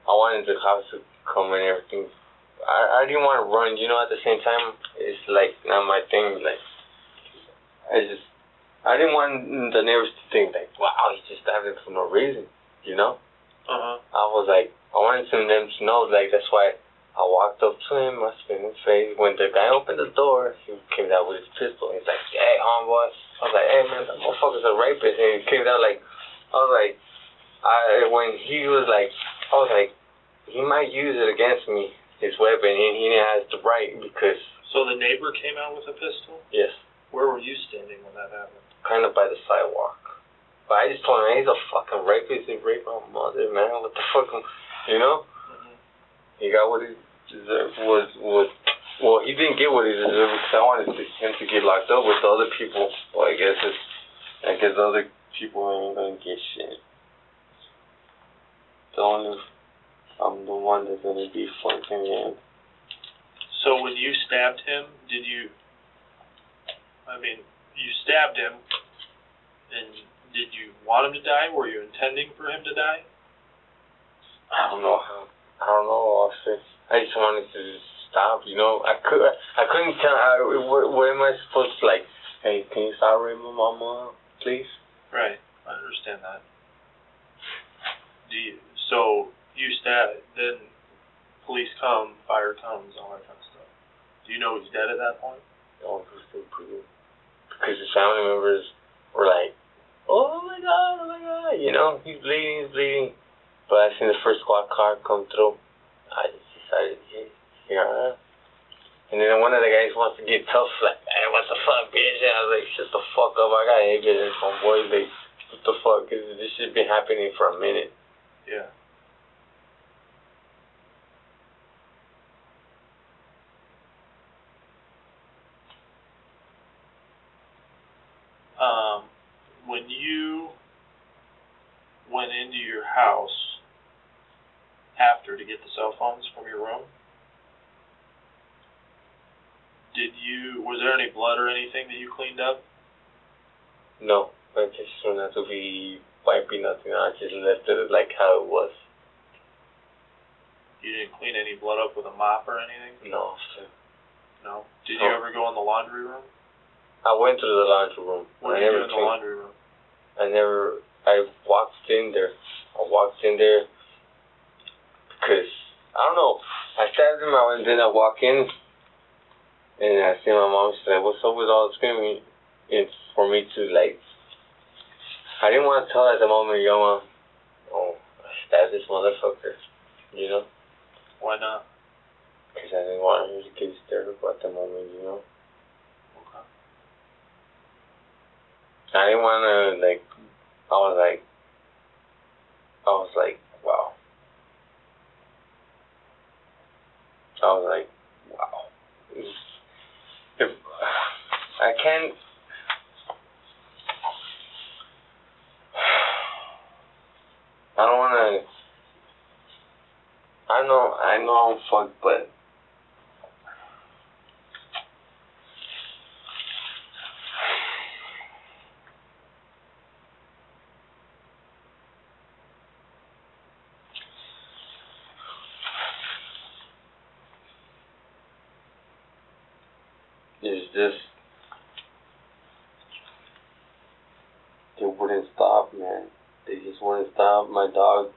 I wanted the cops to come and everything. I didn't want to run, you know. At the same time, it's like not my thing. Like, I didn't want the neighbors to think like, wow, he just stabbed him for no reason, you know. I was like, I wanted them to know, like, that's why I walked up to him, I spit in his face. When the guy opened the door, he came out with his pistol. He's like, hey, homeboy. I was like, hey, man, that motherfucker's a rapist. And he came out like, when he was like, I was like, he might use it against me, his weapon, and he has the right because... So the neighbor came out with a pistol? Yes. Where were you standing when that happened? Kind of by the sidewalk. But I just told him, he's a fucking rapist. He raped my mother, man. What the fuck, you know? He got what he deserved. Well, he didn't get what he deserved because I wanted him to get locked up with the other people. Well, I guess the other people ain't gonna get shit. I'm the one that's gonna be fucking in. So when you stabbed him, you stabbed him, and did you want him to die? Were you intending for him to die? I don't know, officer. I just wanted to stop, you know. I couldn't tell. What am I supposed to, like, hey, can you stop raping my mama, please? Right, I understand that. So you stab, then police come, fire comes, all that kind of stuff. Do you know he's dead at that point? No, he was still pretty. Because his family members were like, oh my god, you know, he's bleeding. But I seen the first squad car come through. I just decided, here I am. And then one of the guys wants to get tough, like, hey, what the fuck, bitch? And I was like, shut the fuck up, I got evidence on boys. Like, what the fuck? This shit been happening for a minute. Yeah. When you went into your house after to get the cell phones from your room, was there any blood or anything that you cleaned up? No, I just don't have to be wiping nothing. I just left it like how it was. You didn't clean any blood up with a mop or anything? No, sir. No? Did you ever go in the laundry room? I went to the laundry room. What did you do in the laundry room? I walked in there. Because, I don't know, I stabbed him, and then I walk in, and I see my mom. She's like, "What's up with all the screaming?" It's for me to like. I didn't want to tell her at the moment, yo, Mom. Oh, I stabbed this motherfucker. You know? Why not? Because I didn't want her to get hysterical at the moment, you know? Okay. I didn't want to, like, I was like, wow. I was like, wow. If, I can't. I don't want to. I know I'm fucked, but. It's just. They wouldn't stop, man. They just wouldn't stop. My dog.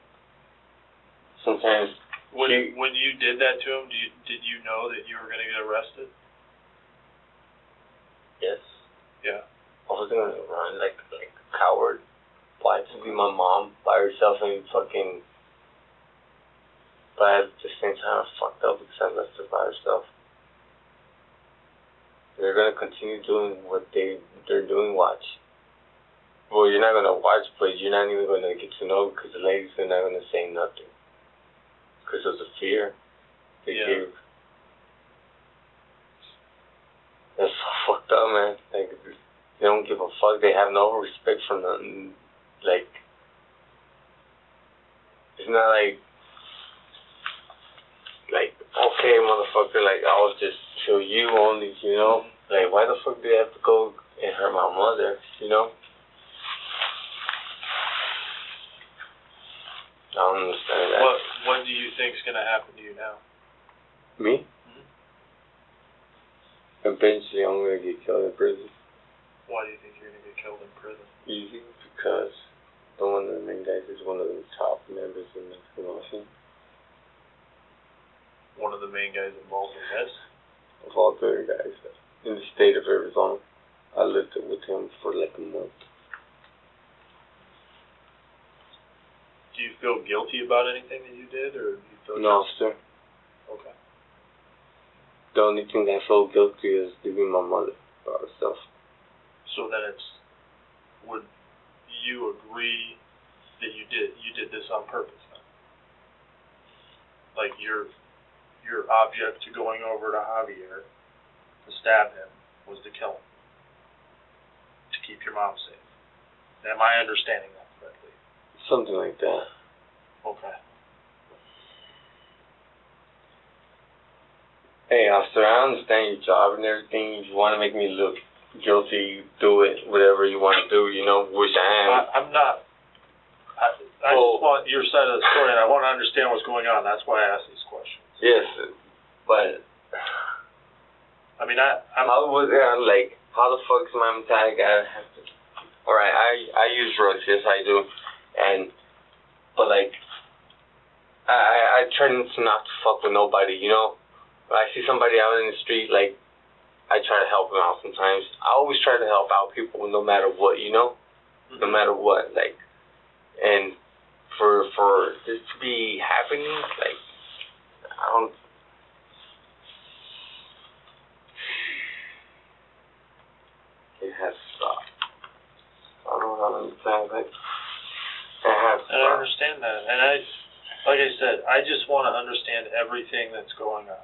Sometimes. When you did that to him, did you know that you were going to get arrested? Yes. Yeah. I was gonna run like a coward. Why to be my mom by herself and fucking. But at the same time, I fucked up because I left her by herself. They're gonna continue doing what they're doing. Watch. Well, you're not gonna watch, but you're not even gonna get to know because the ladies are not gonna say nothing. Because of the fear they give. That's so fucked up, man. Like, they don't give a fuck. They have no respect for nothing. Like, it's not like, okay, motherfucker, like, I'll just kill you only, you know? Like, why the fuck do they have to go and hurt my mother, you know? I don't understand that. What do you think's gonna happen to you now? Me? Mm-hmm. Eventually, I'm gonna get killed in prison. Why do you think you're gonna get killed in prison? Easy, because one of the main guys is one of the top members in the promotion. One of the main guys involved in this? Of all the other guys in the state of Arizona. I lived with him for like a month. Do you feel guilty about anything that you did, or do you feel No, sir. Okay. The only thing I feel guilty is leaving my mother by herself. So then would you agree that you did this on purpose then? Like your object to going over to Javier to stab him was to kill him, to keep your mom safe. Am I understanding that correctly? Something like that. Okay. Hey, officer, I understand your job and everything. If you want to make me look guilty, do it. Whatever you want to do, you know, which I am. I'm not. I just want your side of the story, and I want to understand what's going on. That's why I ask these questions. Yes, but. I mean, I'm. How was it? Like, how the fuck is my mentality gotta have to? Alright, I use drugs, yes I do, but like, I try not to fuck with nobody, you know? When I see somebody out in the street, like, I try to help them out sometimes. I always try to help out people no matter what, you know? Mm-hmm. No matter what, like, and for this to be happening, like, I don't. It has to stop. I don't know how many times it has to stop. And I understand that, and like I said, I just want to understand everything that's going on.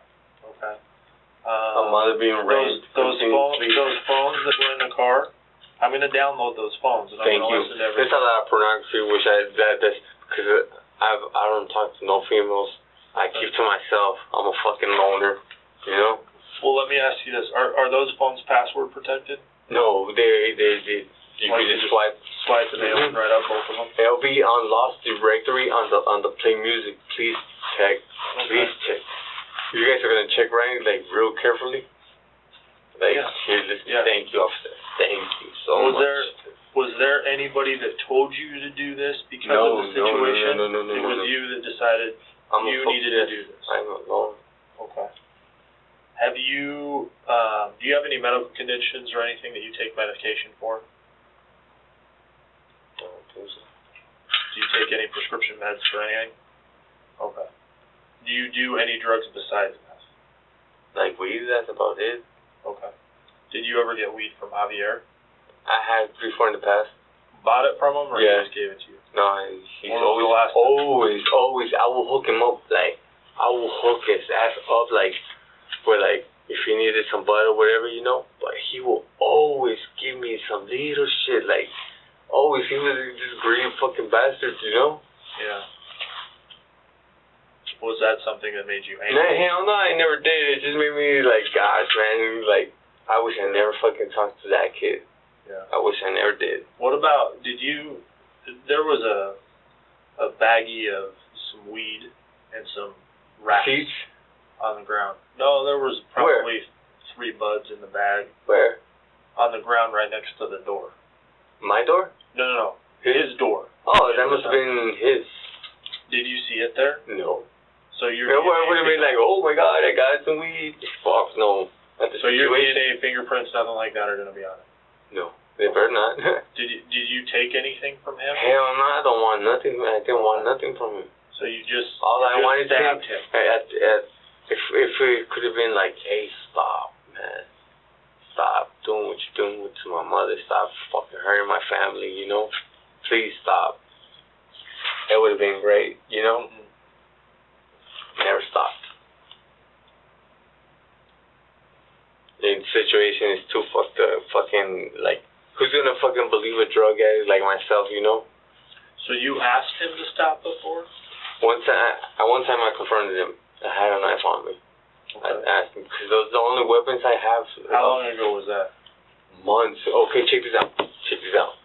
Okay. A mother being raised. Those phones that were in the car. I'm gonna download those phones and I'm gonna listen to everything. There's a lot of pornography, which that's because I don't talk to no females. I keep to myself. I'm a fucking loner, you know. Well, let me ask you this: Are those phones password protected? No, they you can just swipe and they open right up, both of them. They'll be on lost directory on the play music. Please check. Please check. You guys are gonna check right, like real carefully. Like, here, listen. Yeah. Thank you, officer. Thank you so much. Was there anybody that told you to do this because of the situation? No. It was you that decided you needed to do this. I'm alone. Have you, do you have any medical conditions or anything that you take medication for? I don't think so. Do you take any prescription meds for anything? Okay. Do you do any drugs besides meth? Like weed, that's about it. Okay. Did you ever get weed from Javier? I had before in the past. Bought it from him, or Yeah. he just gave it to you? No, he's When was the last always. I will hook him up, like, I will hook his ass up, like, for, like, if he needed some butter or whatever, you know. But he will always give me some little shit, like, always. He was this greedy fucking bastard, you know. Yeah. Was that something that made you angry? Nah, hell no, I never did. It just made me, like, gosh, man, like, I wish I never fucking talked to that kid. Yeah. I wish I never did. What about, there was a baggie of some weed and some rats Seeds? on the ground. No, there was probably 3 buds in the bag. Where? On the ground right next to the door. My door? No. His door. Oh, that must have been his. Did you see it there? No. So your What would have been like, oh my god, I got some weed. Fuck, no. So your DNA, fingerprints, nothing like that are going to be on it? No, they better not. Did you take anything from him? Hell no, I don't want nothing. I didn't want nothing from him. So you just Stabbed him. If it could have been like, hey, stop, man. Stop doing what you're doing to my mother. Stop fucking hurting my family, you know? Please stop. That would have been great, you know? Mm-hmm. Never stopped. The situation is too fucked up. Fucking, like, who's gonna fucking believe a drug addict like myself, you know? So you asked him to stop before? One time I confronted him. I had a knife on me. Okay. I asked him, because those are the only weapons I have. How long ago was that? Months. Okay, check this out.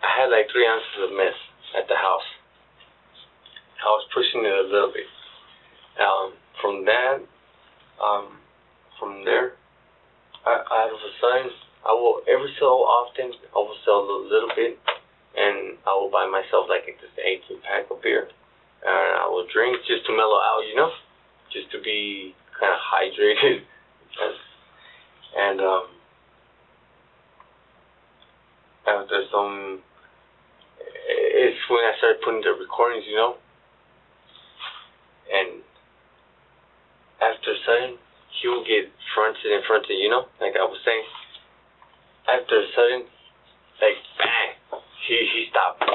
I had like 3 ounces of meth at the house. I was pushing it a little bit. From there, out of a sudden, every so often, I will sell a little bit, and I will buy myself like this 18-pack of beer, and I will drink just to mellow out, you know, just to be kind of hydrated, and after it's when I started putting the recordings, you know, and after a sudden, he will get fronted, you know, like I was saying. After a sudden, like, bang, he stopped.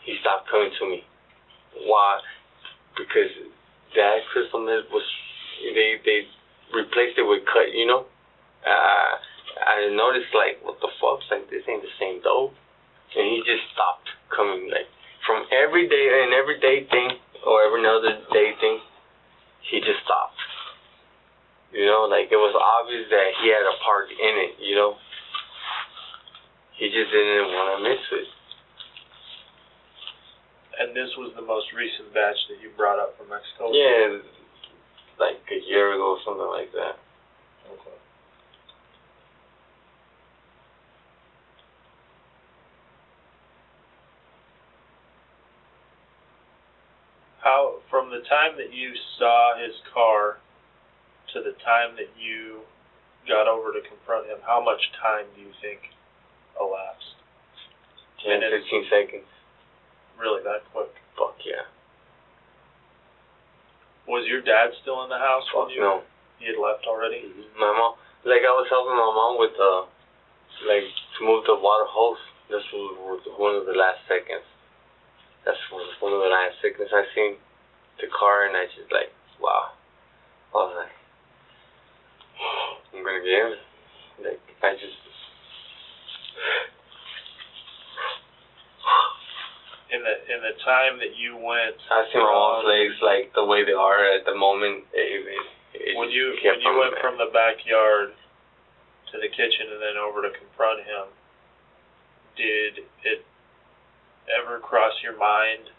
He stopped coming to me. Why? Because that crystal meth was, they replaced it with cut, you know. I noticed, like, what the fuck, like, this ain't the same dope. And he just stopped coming, like, from every day thing, or every other day thing, he just stopped. You know, like, it was obvious that he had a part in it, you know. He just didn't want to miss it. And this was the most recent batch that you brought up from Mexico? Yeah, like a year ago, something like that. Okay. How, from the time that you saw his car to the time that you got over to confront him, how much time do you think elapsed? 10, 15 seconds. Really, that quick? Fuck yeah. Was your dad still in the house when you? No. He had left already? Mm-hmm. My mom, like, I was helping my mom with, like, to move the water hose. This was one of the last seconds. That's one of the last seconds I seen the car, and I just, like, wow. I was like, I'm gonna get him. Like, I just... In the time that you went, I see my mom's legs like the way they are at the moment. When you went from the backyard to the kitchen and then over to confront him, did it ever cross your mind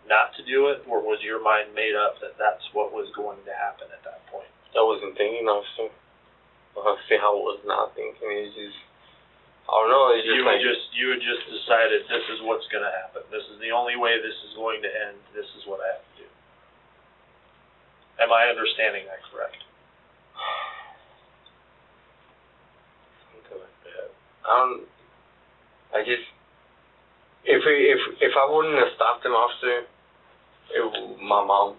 not to do it, or was your mind made up that that's what was going to happen at that point? I wasn't thinking, officer. I see how I was not thinking. It's just, I don't know. It's just you had just decided this is what's going to happen. This is the only way this is going to end. This is what I have to do. Am I understanding that correct? If I wouldn't have stopped him, officer, my mom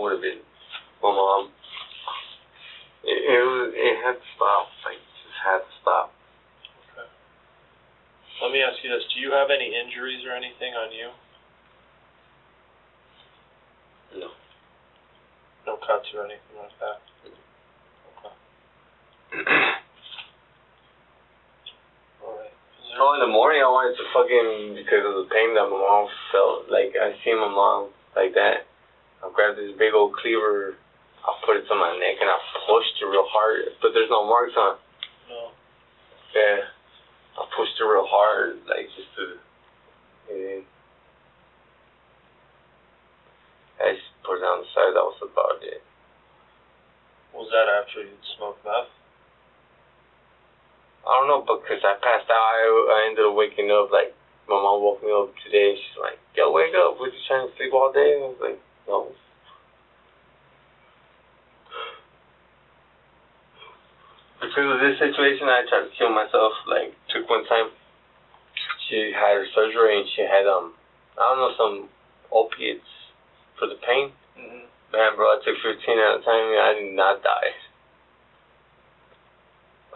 would have been, my mom, it had to stop, like, just had to stop. Okay. Let me ask you this, do you have any injuries or anything on you? No. No cuts or anything like that? Okay. Alright. Oh, in the morning I wanted to fucking, because of the pain that my mom felt, like, I see my mom like that. I grabbed this big old cleaver, I put it to my neck, and I pushed it real hard, but there's no marks on it. No. Yeah. I pushed it real hard, like, just to, and I just put it on the side, that was about it. Was that after you'd smoked meth? I don't know, because I passed out, I ended up waking up, like, my mom woke me up today, and she's like, yo, wake up, was you trying to sleep all day? And I was like, no. Because of this situation, I tried to kill myself, like, took one time, she had her surgery, and she had, I don't know, some opiates for the pain. Mm-hmm. Man, bro, I took 15 at a time, and I did not die.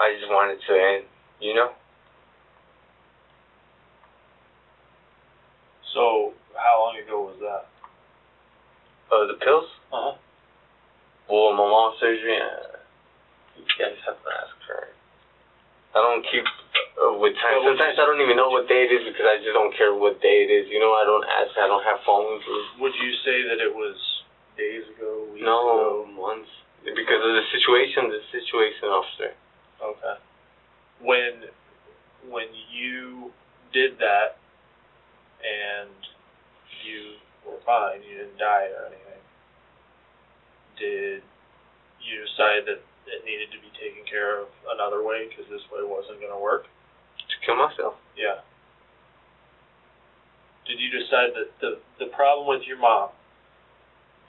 I just wanted to end, you know? So, how long ago was that? The pills? Uh-huh. Well, my mom's surgery, you guys have to ask her. I don't keep with time. Sometimes I don't even know what day it is because I just don't care what day it is. You know, I don't ask. I don't have phones. Would you say that it was days ago, weeks ago? No, months. Because of the situation, officer. Okay. When you did that and you were fine, you didn't die or anything, did you decide that it needed to be taken care of another way because this way wasn't going to work? To kill myself. Yeah. Did you decide that the problem with your mom,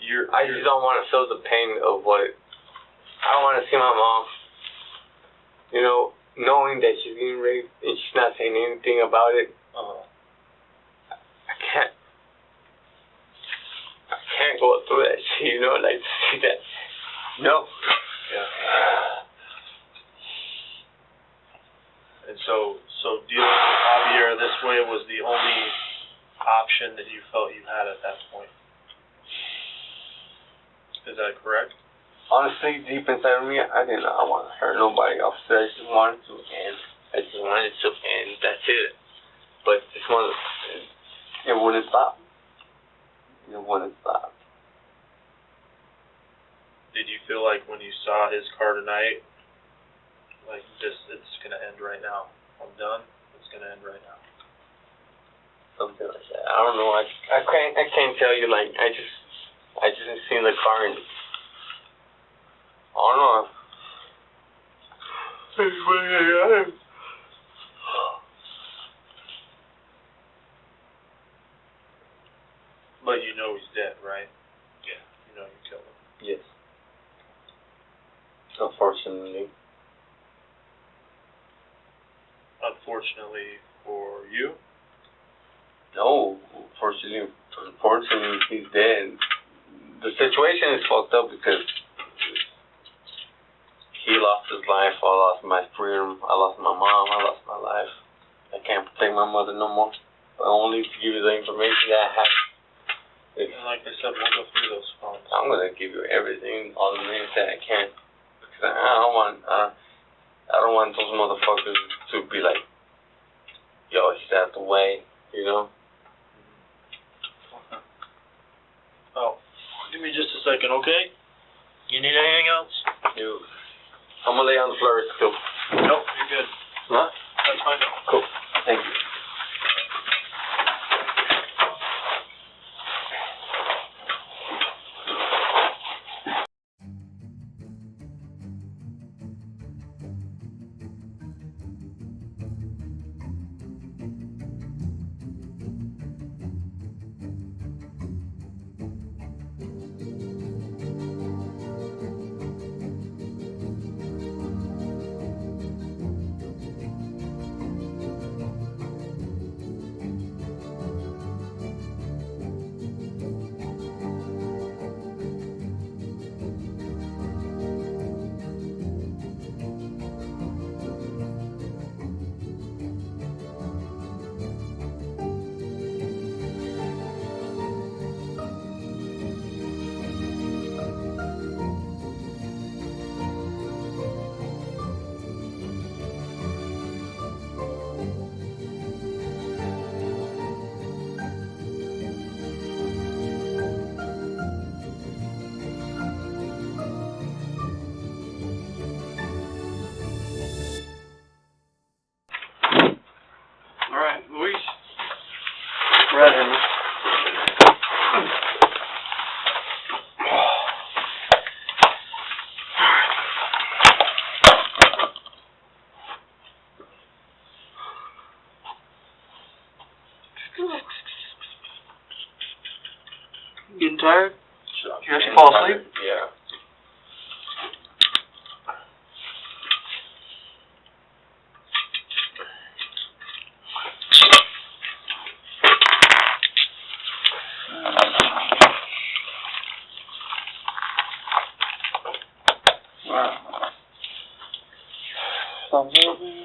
I just don't want to feel the pain of what, I don't want to see my mom, you know, knowing that she's getting raped and she's not saying anything about it. I can't go through that shit, you know, like, to see that. No. Yeah. And so dealing with Javier this way was the only option that you felt you had at that point. Is that correct? Honestly, deep inside of me, I did not want to hurt nobody, officer. I just wanted to end. That's it. But this one, it wouldn't stop. It wouldn't stop. Did you feel like when you saw his car tonight, like it's gonna end right now? I'm done. It's gonna end right now. Something like that. I don't know. I can't tell you. Like I just seen the car and I don't know. But you know he's dead, right? Yeah. You know you killed him. Yes. Unfortunately. Unfortunately for you? No. Unfortunately, he's dead. The situation is fucked up because he lost his life, I lost my freedom, I lost my mom, I lost my life. I can't protect my mother no more. But only to give you the information that I have. And like I said, we'll go through those phones. I'm gonna give you everything, all the names that I can. Because I don't want those motherfuckers to be like, yo, he's out the way, you know? Okay. Oh, give me just a second, okay? You need anything else? I'm gonna lay on the floor still. Nope, you're good. Huh? That's fine. Cool. Thank you. got here, man. Getting tired? You actually fall asleep? Yeah. Wow. Thumbs up, man.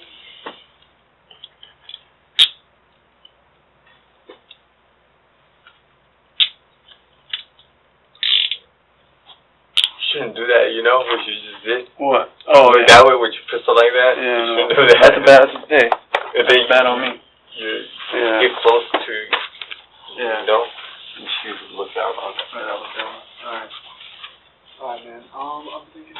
Shouldn't do that, you know, what you just did. What? Oh, yeah. That way with your pistol like that. Yeah, you no. shouldn't do that. That's a bad, hey, And then that's bad on me. You Yeah. get close to, Yeah. you know, you should look out on that. Alright. Alright, man. I'm thinking.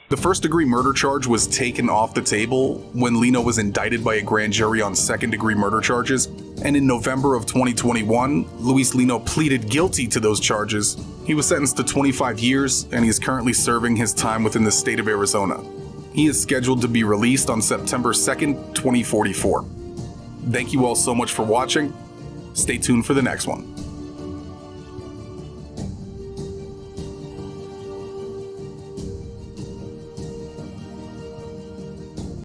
The first-degree murder charge was taken off the table when Lino was indicted by a grand jury on second-degree murder charges, and in November of 2021, Luis Lino pleaded guilty to those charges. He was sentenced to 25 years, and he is currently serving his time within the state of Arizona. He is scheduled to be released on September 2nd, 2044. Thank you all so much for watching. Stay tuned for the next one.